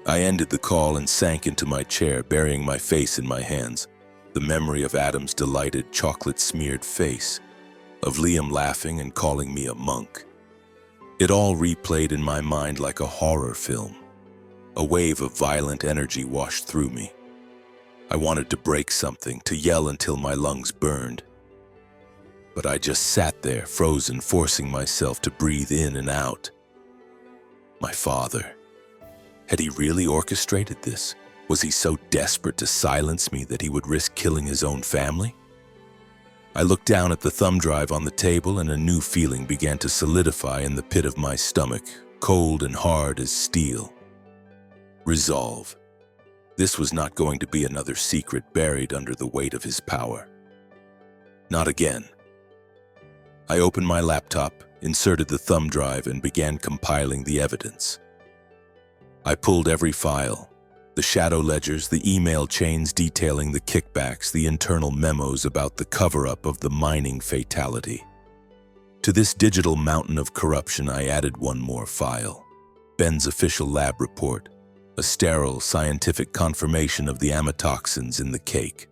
I ended the call and sank into my chair, burying my face in my hands. The memory of Adam's delighted chocolate-smeared face, of Liam laughing and calling me a monk. It all replayed in my mind like a horror film. A wave of violent energy washed through me. I wanted to break something, to yell until my lungs burned. But I just sat there, frozen, forcing myself to breathe in and out. My father. Had he really orchestrated this? Was he so desperate to silence me that he would risk killing his own family? I looked down at the thumb drive on the table, and a new feeling began to solidify in the pit of my stomach, cold and hard as steel. Resolve. This was not going to be another secret buried under the weight of his power. Not again. I opened my laptop, inserted the thumb drive, and began compiling the evidence. I pulled every file, the shadow ledgers, the email chains detailing the kickbacks, the internal memos about the cover-up of the mining fatality. To this digital mountain of corruption, I added one more file, Ben's official lab report, a sterile scientific confirmation of the amatoxins in the cake.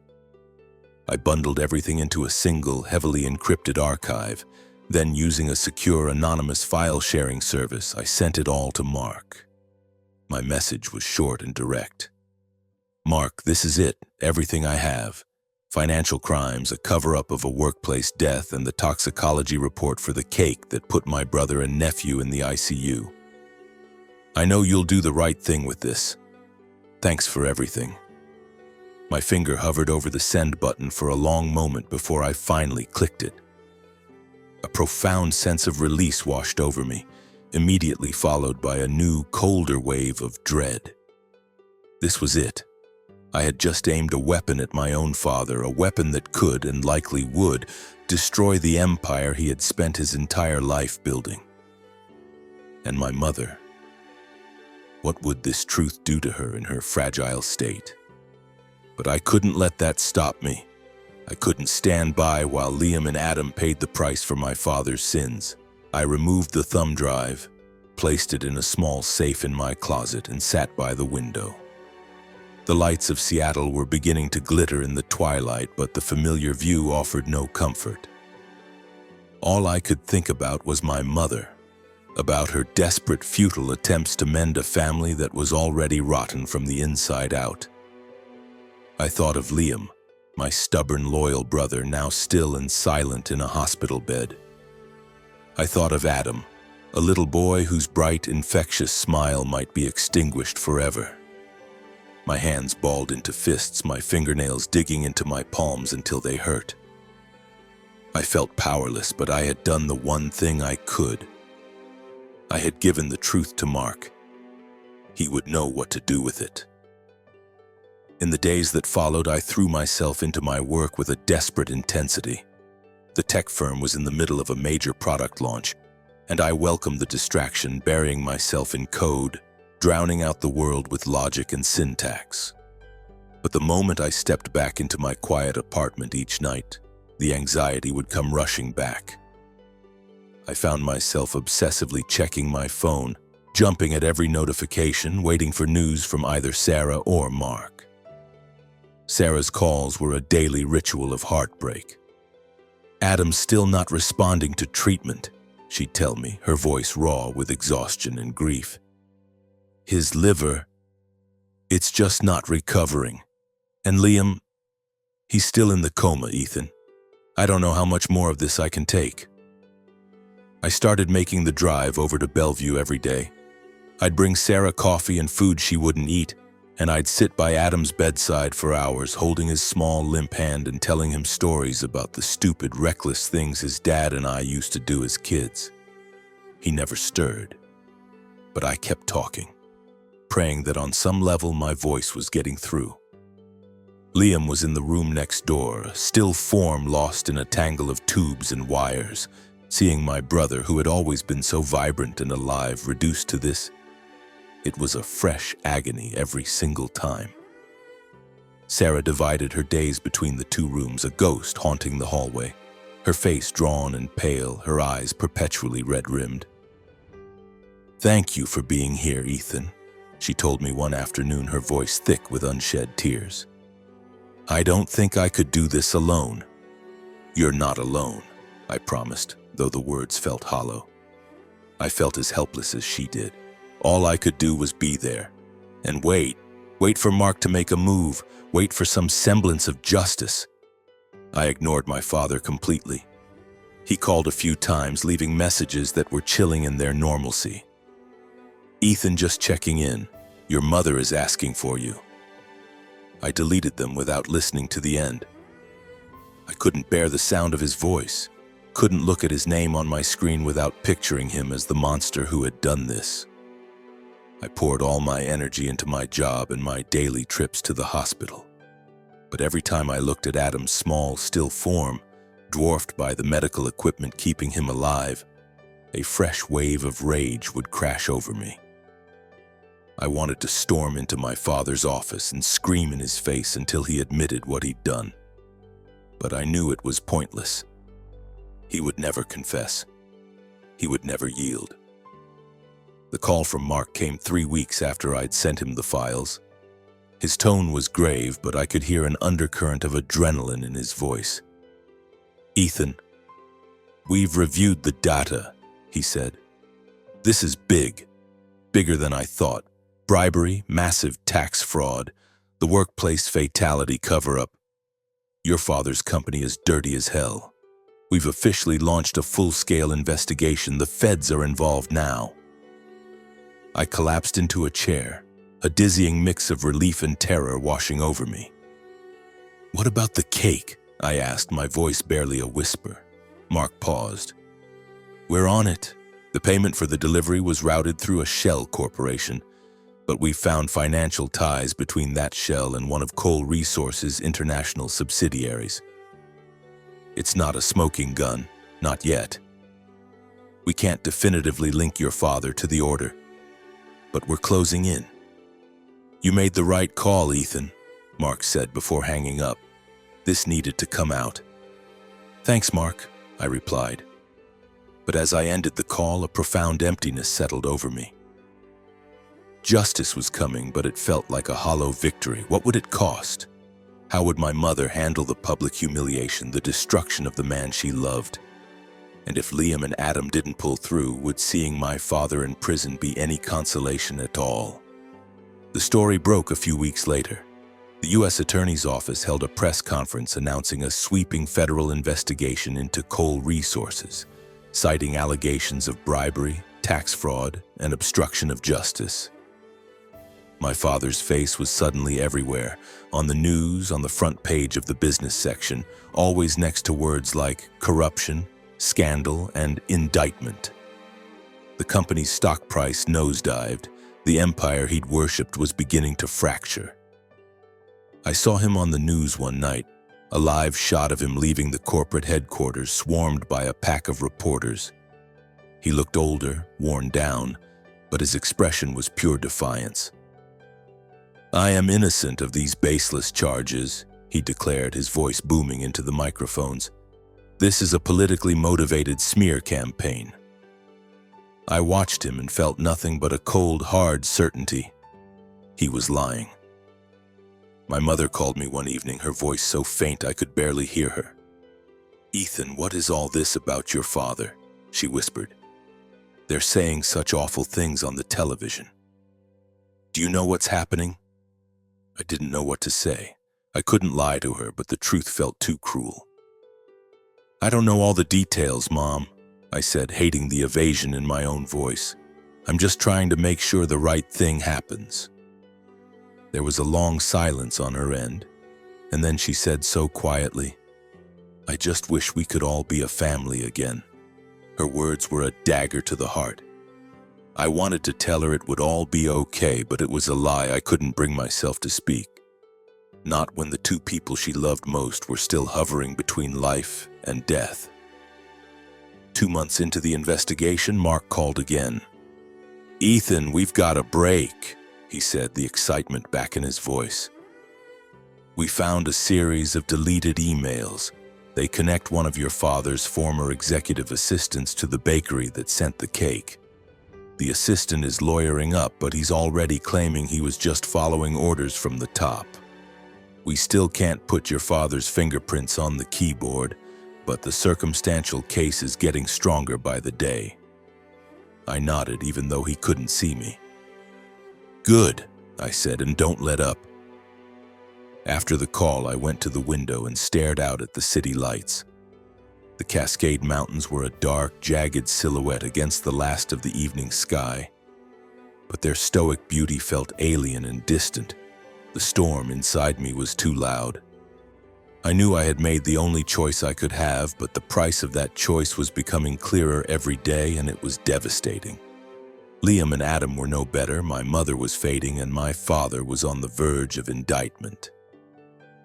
I bundled everything into a single, heavily encrypted archive. Then, using a secure, anonymous file-sharing service, I sent it all to Mark. My message was short and direct. "Mark, this is it, everything I have. Financial crimes, a cover-up of a workplace death, and the toxicology report for the cake that put my brother and nephew in the ICU. I know you'll do the right thing with this. Thanks for everything." My finger hovered over the send button for a long moment before I finally clicked it. A profound sense of release washed over me, immediately followed by a new, colder wave of dread. This was it. I had just aimed a weapon at my own father, a weapon that could, and likely would, destroy the empire he had spent his entire life building. And my mother. What would this truth do to her in her fragile state? But I couldn't let that stop me. I couldn't stand by while Liam and Adam paid the price for my father's sins. I removed the thumb drive, placed it in a small safe in my closet, and sat by the window. The lights of Seattle were beginning to glitter in the twilight, but the familiar view offered no comfort. All I could think about was my mother, about her desperate, futile attempts to mend a family that was already rotten from the inside out. I thought of Liam, my stubborn, loyal brother, now still and silent in a hospital bed. I thought of Adam, a little boy whose bright, infectious smile might be extinguished forever. My hands balled into fists, my fingernails digging into my palms until they hurt. I felt powerless, but I had done the one thing I could. I had given the truth to Mark. He would know what to do with it. In the days that followed, I threw myself into my work with a desperate intensity. The tech firm was in the middle of a major product launch, and I welcomed the distraction, burying myself in code, drowning out the world with logic and syntax. But the moment I stepped back into my quiet apartment each night, the anxiety would come rushing back. I found myself obsessively checking my phone, jumping at every notification, waiting for news from either Sarah or Mark. Sarah's calls were a daily ritual of heartbreak. "Adam's still not responding to treatment," she'd tell me, her voice raw with exhaustion and grief. His liver, it's just not recovering. And Liam, he's still in the coma, Ethan. I don't know how much more of this I can take. I started making the drive over to Bellevue every day. I'd bring Sarah coffee and food she wouldn't eat, and I'd sit by Adam's bedside for hours, holding his small, limp hand and telling him stories about the stupid, reckless things his dad and I used to do as kids. He never stirred, but I kept talking, praying that on some level my voice was getting through. Liam was in the room next door, a still form lost in a tangle of tubes and wires, seeing my brother, who had always been so vibrant and alive, reduced to this. It was a fresh agony every single time. Sarah divided her days between the two rooms, a ghost haunting the hallway, her face drawn and pale, her eyes perpetually red-rimmed. "Thank you for being here, Ethan," she told me one afternoon, her voice thick with unshed tears. "I don't think I could do this alone." "You're not alone," I promised, though the words felt hollow. I felt as helpless as she did. All I could do was be there and wait for Mark to make a move, wait for some semblance of justice. I ignored my father completely. He called a few times, leaving messages that were chilling in their normalcy. "Ethan, just checking in. Your mother is asking for you." I deleted them without listening to the end. I couldn't bear the sound of his voice, couldn't look at his name on my screen without picturing him as the monster who had done this. I poured all my energy into my job and my daily trips to the hospital. But every time I looked at Adam's small, still form, dwarfed by the medical equipment keeping him alive, a fresh wave of rage would crash over me. I wanted to storm into my father's office and scream in his face until he admitted what he'd done. But I knew it was pointless. He would never confess. He would never yield. The call from Mark came 3 weeks after I'd sent him the files. His tone was grave, but I could hear an undercurrent of adrenaline in his voice. "Ethan, we've reviewed the data," he said. "This is big, bigger than I thought. Bribery, massive tax fraud, the workplace fatality cover-up. Your father's company is dirty as hell. We've officially launched a full-scale investigation. The feds are involved now." I collapsed into a chair, a dizzying mix of relief and terror washing over me. "What about the cake?" I asked, my voice barely a whisper. Mark paused. "We're on it. The payment for the delivery was routed through a shell corporation, but we found financial ties between that shell and one of Coal Resources' international subsidiaries. It's not a smoking gun, not yet. We can't definitively link your father to the order, but we're closing in." "You made the right call, Ethan," Mark said before hanging up. "This needed to come out." "Thanks, Mark," I replied. But as I ended the call, a profound emptiness settled over me. Justice was coming, but it felt like a hollow victory. What would it cost? How would my mother handle the public humiliation, the destruction of the man she loved? And if Liam and Adam didn't pull through, would seeing my father in prison be any consolation at all? The story broke a few weeks later. The U.S. Attorney's Office held a press conference announcing a sweeping federal investigation into Coal Resources, citing allegations of bribery, tax fraud, and obstruction of justice. My father's face was suddenly everywhere, on the news, on the front page of the business section, always next to words like corruption, scandal, and indictment. The company's stock price nosedived. The empire he'd worshipped was beginning to fracture. I saw him on the news one night, a live shot of him leaving the corporate headquarters swarmed by a pack of reporters. He looked older, worn down, but his expression was pure defiance. "I am innocent of these baseless charges," he declared, his voice booming into the microphones. "This is a politically motivated smear campaign." I watched him and felt nothing but a cold, hard certainty. He was lying. My mother called me one evening, her voice so faint I could barely hear her. "Ethan, what is all this about your father?" she whispered. "They're saying such awful things on the television." Do you know what's happening?" I didn't know what to say. I couldn't lie to her, but the truth felt too cruel. "I don't know all the details, Mom," I said, hating the evasion in my own voice. "I'm just trying to make sure the right thing happens." There was a long silence on her end, and then she said so quietly, "I just wish we could all be a family again." Her words were a dagger to the heart. I wanted to tell her it would all be okay, but it was a lie I couldn't bring myself to speak. Not when the two people she loved most were still hovering between life and death. 2 months into the investigation, Mark called again. "Ethan, we've got a break," he said, the excitement back in his voice. "We found a series of deleted emails. They connect one of your father's former executive assistants to the bakery that sent the cake. The assistant is lawyering up, but he's already claiming he was just following orders from the top. We still can't put your father's fingerprints on the keyboard, but the circumstantial case is getting stronger by the day." I nodded, even though he couldn't see me. "Good," I said, "and don't let up." After the call, I went to the window and stared out at the city lights. The Cascade Mountains were a dark, jagged silhouette against the last of the evening sky, but their stoic beauty felt alien and distant. The storm inside me was too loud. I knew I had made the only choice I could have, but the price of that choice was becoming clearer every day, and it was devastating. Liam and Adam were no better, my mother was fading, and my father was on the verge of indictment.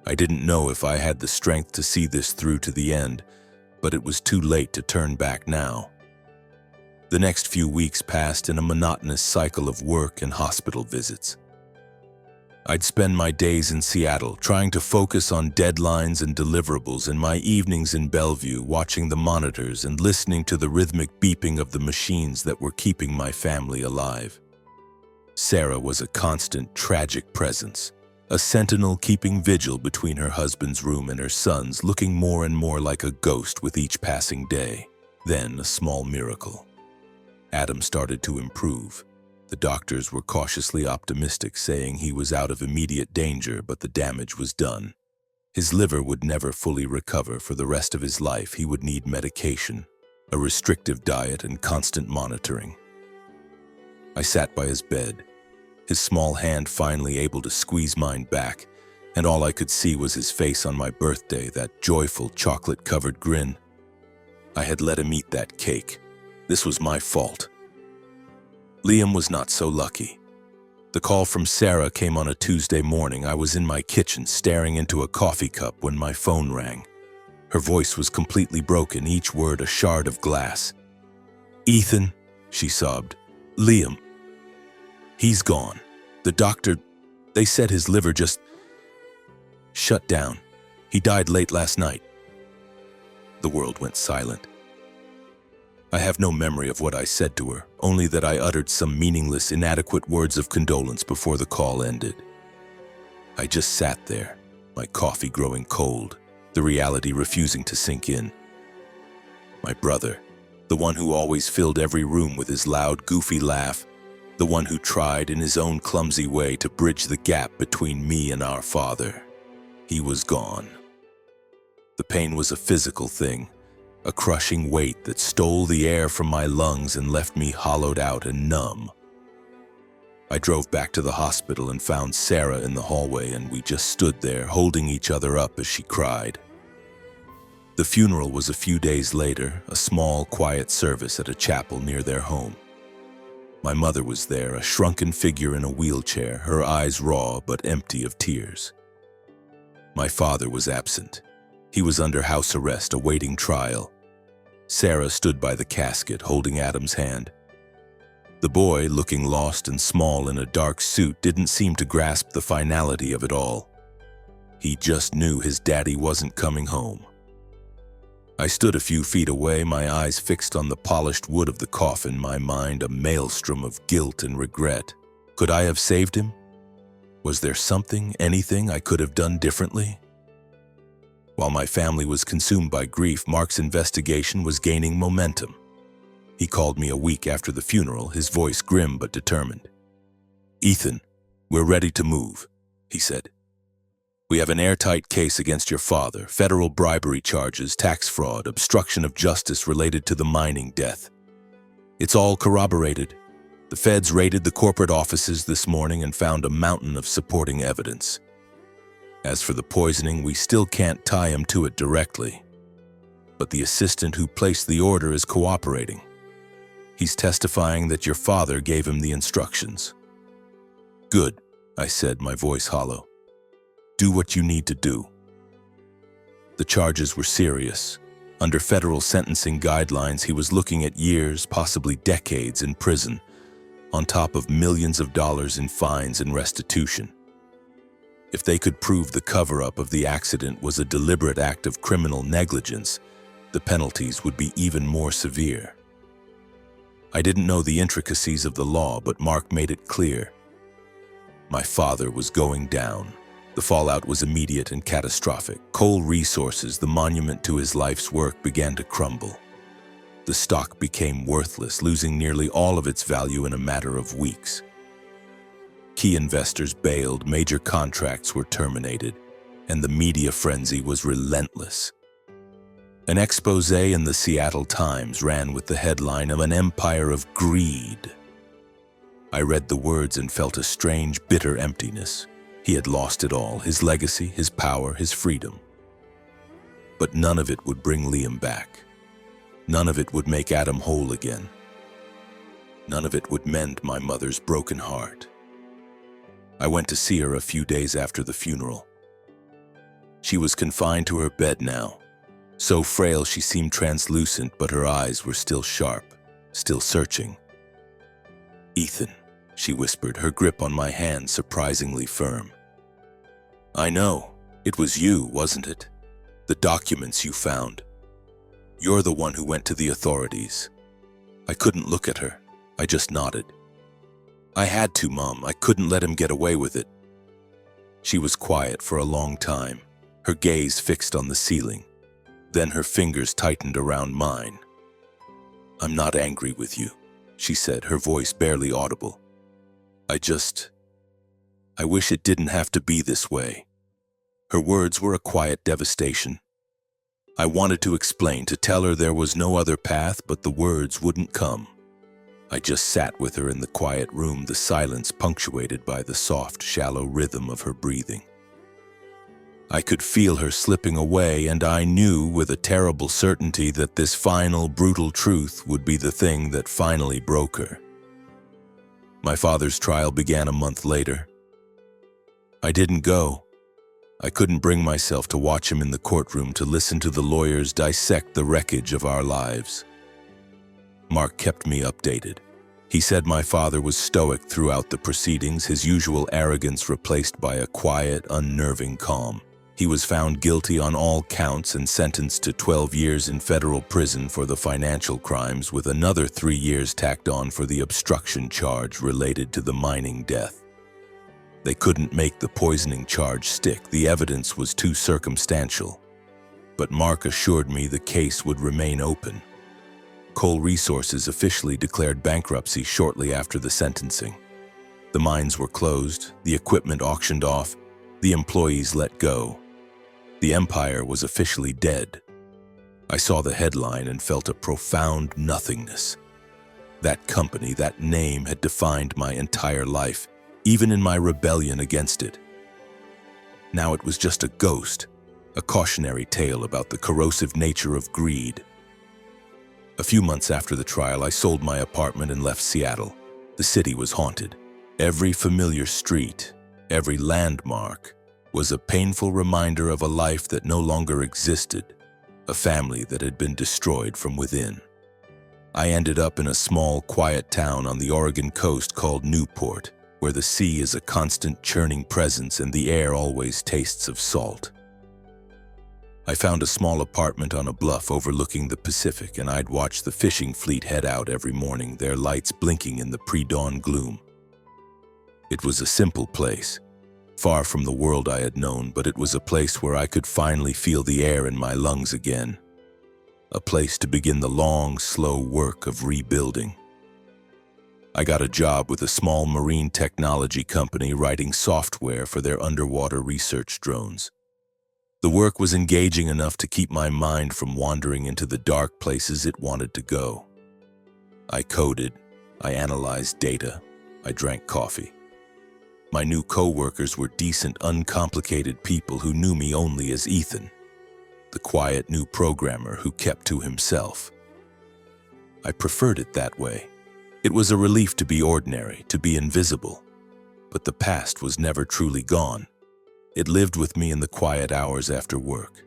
I didn't know if I had the strength to see this through to the end, but it was too late to turn back now. The next few weeks passed in a monotonous cycle of work and hospital visits. I'd spend my days in Seattle trying to focus on deadlines and deliverables, and my evenings in Bellevue watching the monitors and listening to the rhythmic beeping of the machines that were keeping my family alive. Sarah was a constant, tragic presence, a sentinel keeping vigil between her husband's room and her son's, looking more and more like a ghost with each passing day. Then a small miracle. Adam started to improve. The doctors were cautiously optimistic, saying he was out of immediate danger, but the damage was done. His liver would never fully recover. For the rest of his life, he would need medication, a restrictive diet, and constant monitoring. I sat by his bed, his small hand finally able to squeeze mine back, and all I could see was his face on my birthday, that joyful chocolate-covered grin. I had let him eat that cake. This was my fault. Liam was not so lucky. The call from Sarah came on a Tuesday morning. I was in my kitchen staring into a coffee cup when my phone rang. Her voice was completely broken, each word a shard of glass. "Ethan," she sobbed. "Liam. He's gone. The doctor, they said his liver just shut down. He died late last night." The world went silent. I have no memory of what I said to her, only that I uttered some meaningless, inadequate words of condolence before the call ended. I just sat there, my coffee growing cold, the reality refusing to sink in. My brother, the one who always filled every room with his loud, goofy laugh, the one who tried in his own clumsy way to bridge the gap between me and our father. He was gone. The pain was a physical thing, a crushing weight that stole the air from my lungs and left me hollowed out and numb. I drove back to the hospital and found Sarah in the hallway, and we just stood there holding each other up as she cried. The funeral was a few days later, a small, quiet service at a chapel near their home. My mother was there, a shrunken figure in a wheelchair, her eyes raw but empty of tears. My father was absent. He was under house arrest, awaiting trial. Sarah stood by the casket, holding Adam's hand. The boy, looking lost and small in a dark suit, didn't seem to grasp the finality of it all. He just knew his daddy wasn't coming home. I stood a few feet away, my eyes fixed on the polished wood of the coffin, my mind a maelstrom of guilt and regret. Could I have saved him? Was there something, anything I could have done differently? While my family was consumed by grief, Mark's investigation was gaining momentum. He called me a week after the funeral, his voice grim but determined. "Ethan, "We're ready to move," he said. "We have an airtight case against your father, federal bribery charges, tax fraud, obstruction of justice related to the mining death. It's all corroborated. The feds raided the corporate offices this morning and found a mountain of supporting evidence. As for the poisoning, we still can't tie him to it directly. But the assistant who placed the order is cooperating. He's testifying that your father gave him the instructions." "Good," I said, my voice hollow. "Do what you need to do." The charges were serious. Under federal sentencing guidelines, he was looking at years, possibly decades in prison, on top of millions of dollars in fines and restitution. If they could prove the cover-up of the accident was a deliberate act of criminal negligence, the penalties would be even more severe. I didn't know the intricacies of the law, but Mark made it clear. My father was going down. The fallout was immediate and catastrophic. Coal Resources, the monument to his life's work, began to crumble. The stock became worthless, losing nearly all of its value in a matter of weeks. Key investors bailed, major contracts were terminated, and the media frenzy was relentless. An expose in the Seattle Times ran with the headline of "An Empire of Greed." I read the words and felt a strange, bitter emptiness. He had lost it all, his legacy, his power, his freedom. But none of it would bring Liam back. None of it would make Adam whole again. None of it would mend my mother's broken heart. I went to see her a few days after the funeral. She was confined to her bed now. So frail she seemed translucent, but her eyes were still sharp, still searching. "Ethan," she whispered, her grip on my hand surprisingly firm. "I know. It was you, wasn't it? The documents you found. You're the one who went to the authorities." I couldn't look at her. I just nodded. "I had to, Mom. I couldn't let him get away with it." She was quiet for a long time, her gaze fixed on the ceiling. Then her fingers tightened around mine. "I'm not angry with you," she said, her voice barely audible. I wish it didn't have to be this way." Her words were a quiet devastation. I wanted to explain, to tell her there was no other path, but the words wouldn't come. I just sat with her in the quiet room, the silence punctuated by the soft, shallow rhythm of her breathing. I could feel her slipping away, and I knew with a terrible certainty that this final, brutal truth would be the thing that finally broke her. My father's trial began a month later. I didn't go. I couldn't bring myself to watch him in the courtroom, to listen to the lawyers dissect the wreckage of our lives. Mark kept me updated. He said my father was stoic throughout the proceedings, his usual arrogance replaced by a quiet, unnerving calm. He was found guilty on all counts and sentenced to 12 years in federal prison for the financial crimes, with another 3 years tacked on for the obstruction charge related to the mining death. They couldn't make the poisoning charge stick. The evidence was too circumstantial. But Mark assured me the case would remain open. Coal Resources officially declared bankruptcy shortly after the sentencing. The mines were closed, the equipment auctioned off, the employees let go. The empire was officially dead. I saw the headline and felt a profound nothingness. That company, that name, had defined my entire life, even in my rebellion against it. Now it was just a ghost, a cautionary tale about the corrosive nature of greed. A few months after the trial, I sold my apartment and left Seattle. The city was haunted. Every familiar street, every landmark, was a painful reminder of a life that no longer existed, a family that had been destroyed from within. I ended up in a small, quiet town on the Oregon coast called Newport, where the sea is a constant churning presence and the air always tastes of salt. I found a small apartment on a bluff overlooking the Pacific, and I'd watch the fishing fleet head out every morning, their lights blinking in the pre-dawn gloom. It was a simple place, far from the world I had known, but it was a place where I could finally feel the air in my lungs again. A place to begin the long, slow work of rebuilding. I got a job with a small marine technology company writing software for their underwater research drones. The work was engaging enough to keep my mind from wandering into the dark places it wanted to go. I coded, I analyzed data, I drank coffee. My new co-workers were decent, uncomplicated people who knew me only as Ethan, the quiet new programmer who kept to himself. I preferred it that way. It was a relief to be ordinary, to be invisible. But the past was never truly gone. It lived with me in the quiet hours after work.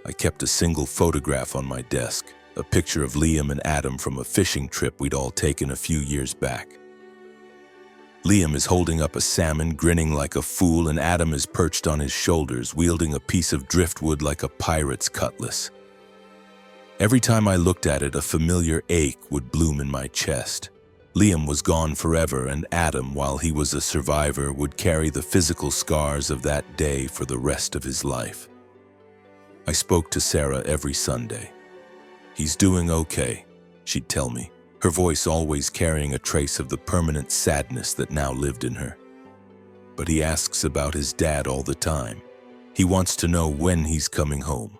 I kept a single photograph on my desk, a picture of Liam and Adam from a fishing trip we'd all taken a few years back. Liam is holding up a salmon, grinning like a fool, and Adam is perched on his shoulders, wielding a piece of driftwood like a pirate's cutlass. Every time I looked at it, a familiar ache would bloom in my chest. Liam was gone forever, and Adam, while he was a survivor, would carry the physical scars of that day for the rest of his life. I spoke to Sarah every Sunday. "He's doing okay," she'd tell me, her voice always carrying a trace of the permanent sadness that now lived in her. "But he asks about his dad all the time. He wants to know when he's coming home."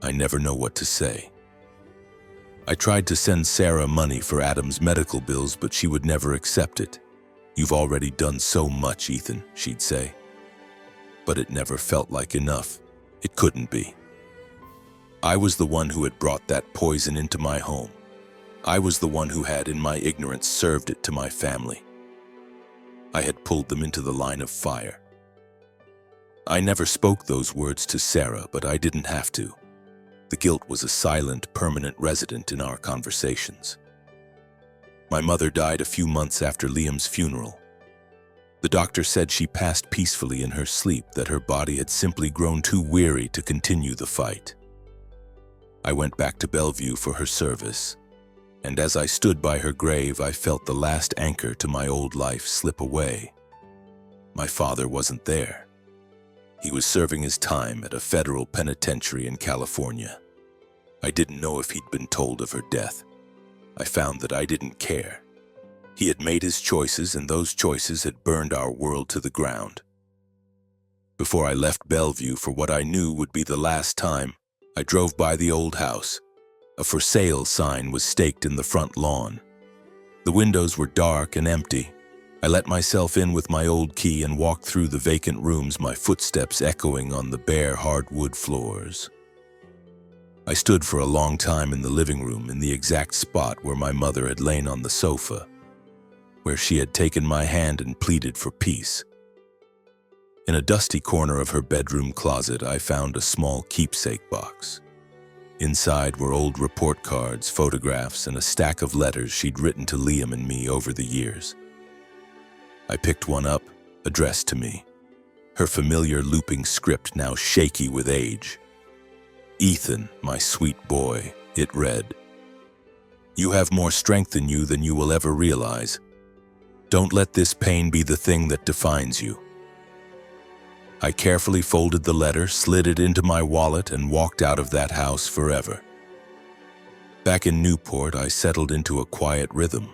I never know what to say. I tried to send Sarah money for Adam's medical bills, but she would never accept it. "You've already done so much, Ethan," she'd say. But it never felt like enough. It couldn't be. I was the one who had brought that poison into my home. I was the one who had, in my ignorance, served it to my family. I had pulled them into the line of fire. I never spoke those words to Sarah, but I didn't have to. The guilt was a silent, permanent resident in our conversations. My mother died a few months after Liam's funeral. The doctor said she passed peacefully in her sleep, that her body had simply grown too weary to continue the fight. I went back to Bellevue for her service, and as I stood by her grave, I felt the last anchor to my old life slip away. My father wasn't there. He was serving his time at a federal penitentiary in California. I didn't know if he'd been told of her death. I found that I didn't care. He had made his choices, and those choices had burned our world to the ground. Before I left Bellevue for what I knew would be the last time, I drove by the old house. A for sale sign was staked in the front lawn. The windows were dark and empty. I let myself in with my old key and walked through the vacant rooms, my footsteps echoing on the bare hardwood floors. I stood for a long time in the living room, in the exact spot where my mother had lain on the sofa, where she had taken my hand and pleaded for peace. In a dusty corner of her bedroom closet, I found a small keepsake box. Inside were old report cards, photographs, and a stack of letters she'd written to Liam and me over the years. I picked one up, addressed to me, her familiar looping script now shaky with age. "Ethan, my sweet boy," it read. "You have more strength in you than you will ever realize. Don't let this pain be the thing that defines you." I carefully folded the letter, slid it into my wallet, and walked out of that house forever. Back in Newport, I settled into a quiet rhythm.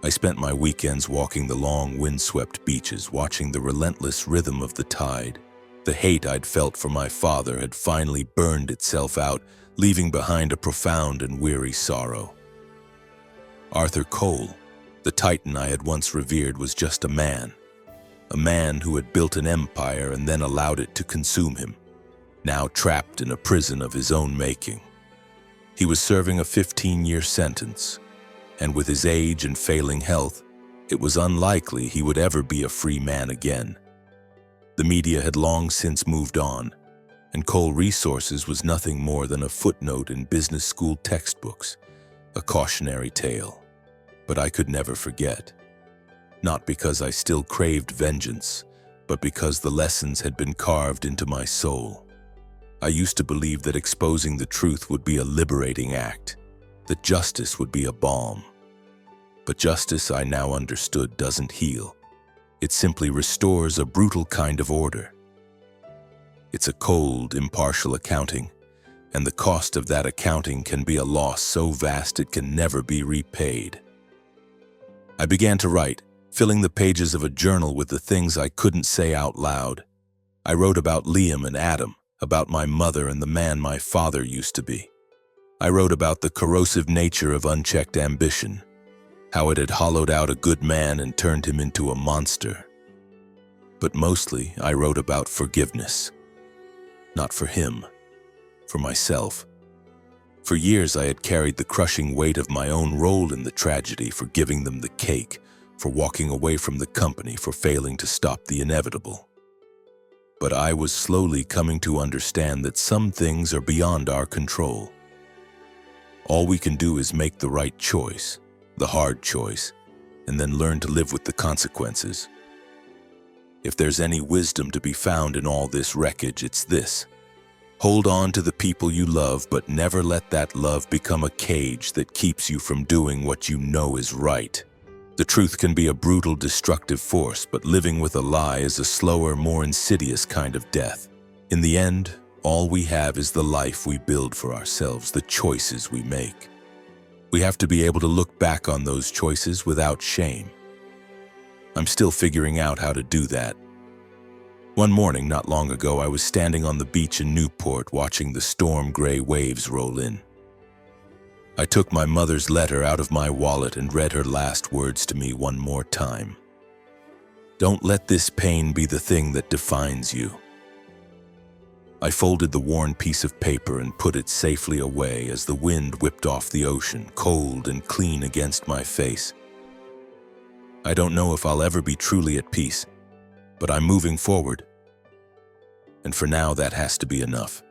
I spent my weekends walking the long, windswept beaches, watching the relentless rhythm of the tide. The hate I'd felt for my father had finally burned itself out, leaving behind a profound and weary sorrow. Arthur Cole, the titan I had once revered, was just a man who had built an empire and then allowed it to consume him, now trapped in a prison of his own making. He was serving a 15-year sentence, and with his age and failing health, it was unlikely he would ever be a free man again. The media had long since moved on, and Cole Resources was nothing more than a footnote in business school textbooks, a cautionary tale. But I could never forget. Not because I still craved vengeance, but because the lessons had been carved into my soul. I used to believe that exposing the truth would be a liberating act, that justice would be a balm. But justice, I now understood, doesn't heal. It simply restores a brutal kind of order. It's a cold, impartial accounting, and the cost of that accounting can be a loss so vast it can never be repaid. I began to write, filling the pages of a journal with the things I couldn't say out loud. I wrote about Liam and Adam, about my mother and the man my father used to be. I wrote about the corrosive nature of unchecked ambition, how it had hollowed out a good man and turned him into a monster. But mostly, I wrote about forgiveness. Not for him, for myself. For years, I had carried the crushing weight of my own role in the tragedy, for giving them the cake, for walking away from the company, for failing to stop the inevitable. But I was slowly coming to understand that some things are beyond our control. All we can do is make the right choice, the hard choice, and then learn to live with the consequences. If there's any wisdom to be found in all this wreckage, it's this. Hold on to the people you love, but never let that love become a cage that keeps you from doing what you know is right. The truth can be a brutal, destructive force, but living with a lie is a slower, more insidious kind of death. In the end, all we have is the life we build for ourselves, the choices we make. We have to be able to look back on those choices without shame. I'm still figuring out how to do that. One morning not long ago, I was standing on the beach in Newport watching the storm-gray waves roll in. I took my mother's letter out of my wallet and read her last words to me one more time. Don't let this pain be the thing that defines you. I folded the worn piece of paper and put it safely away as the wind whipped off the ocean, cold and clean against my face. I don't know if I'll ever be truly at peace, but I'm moving forward. And for now, that has to be enough.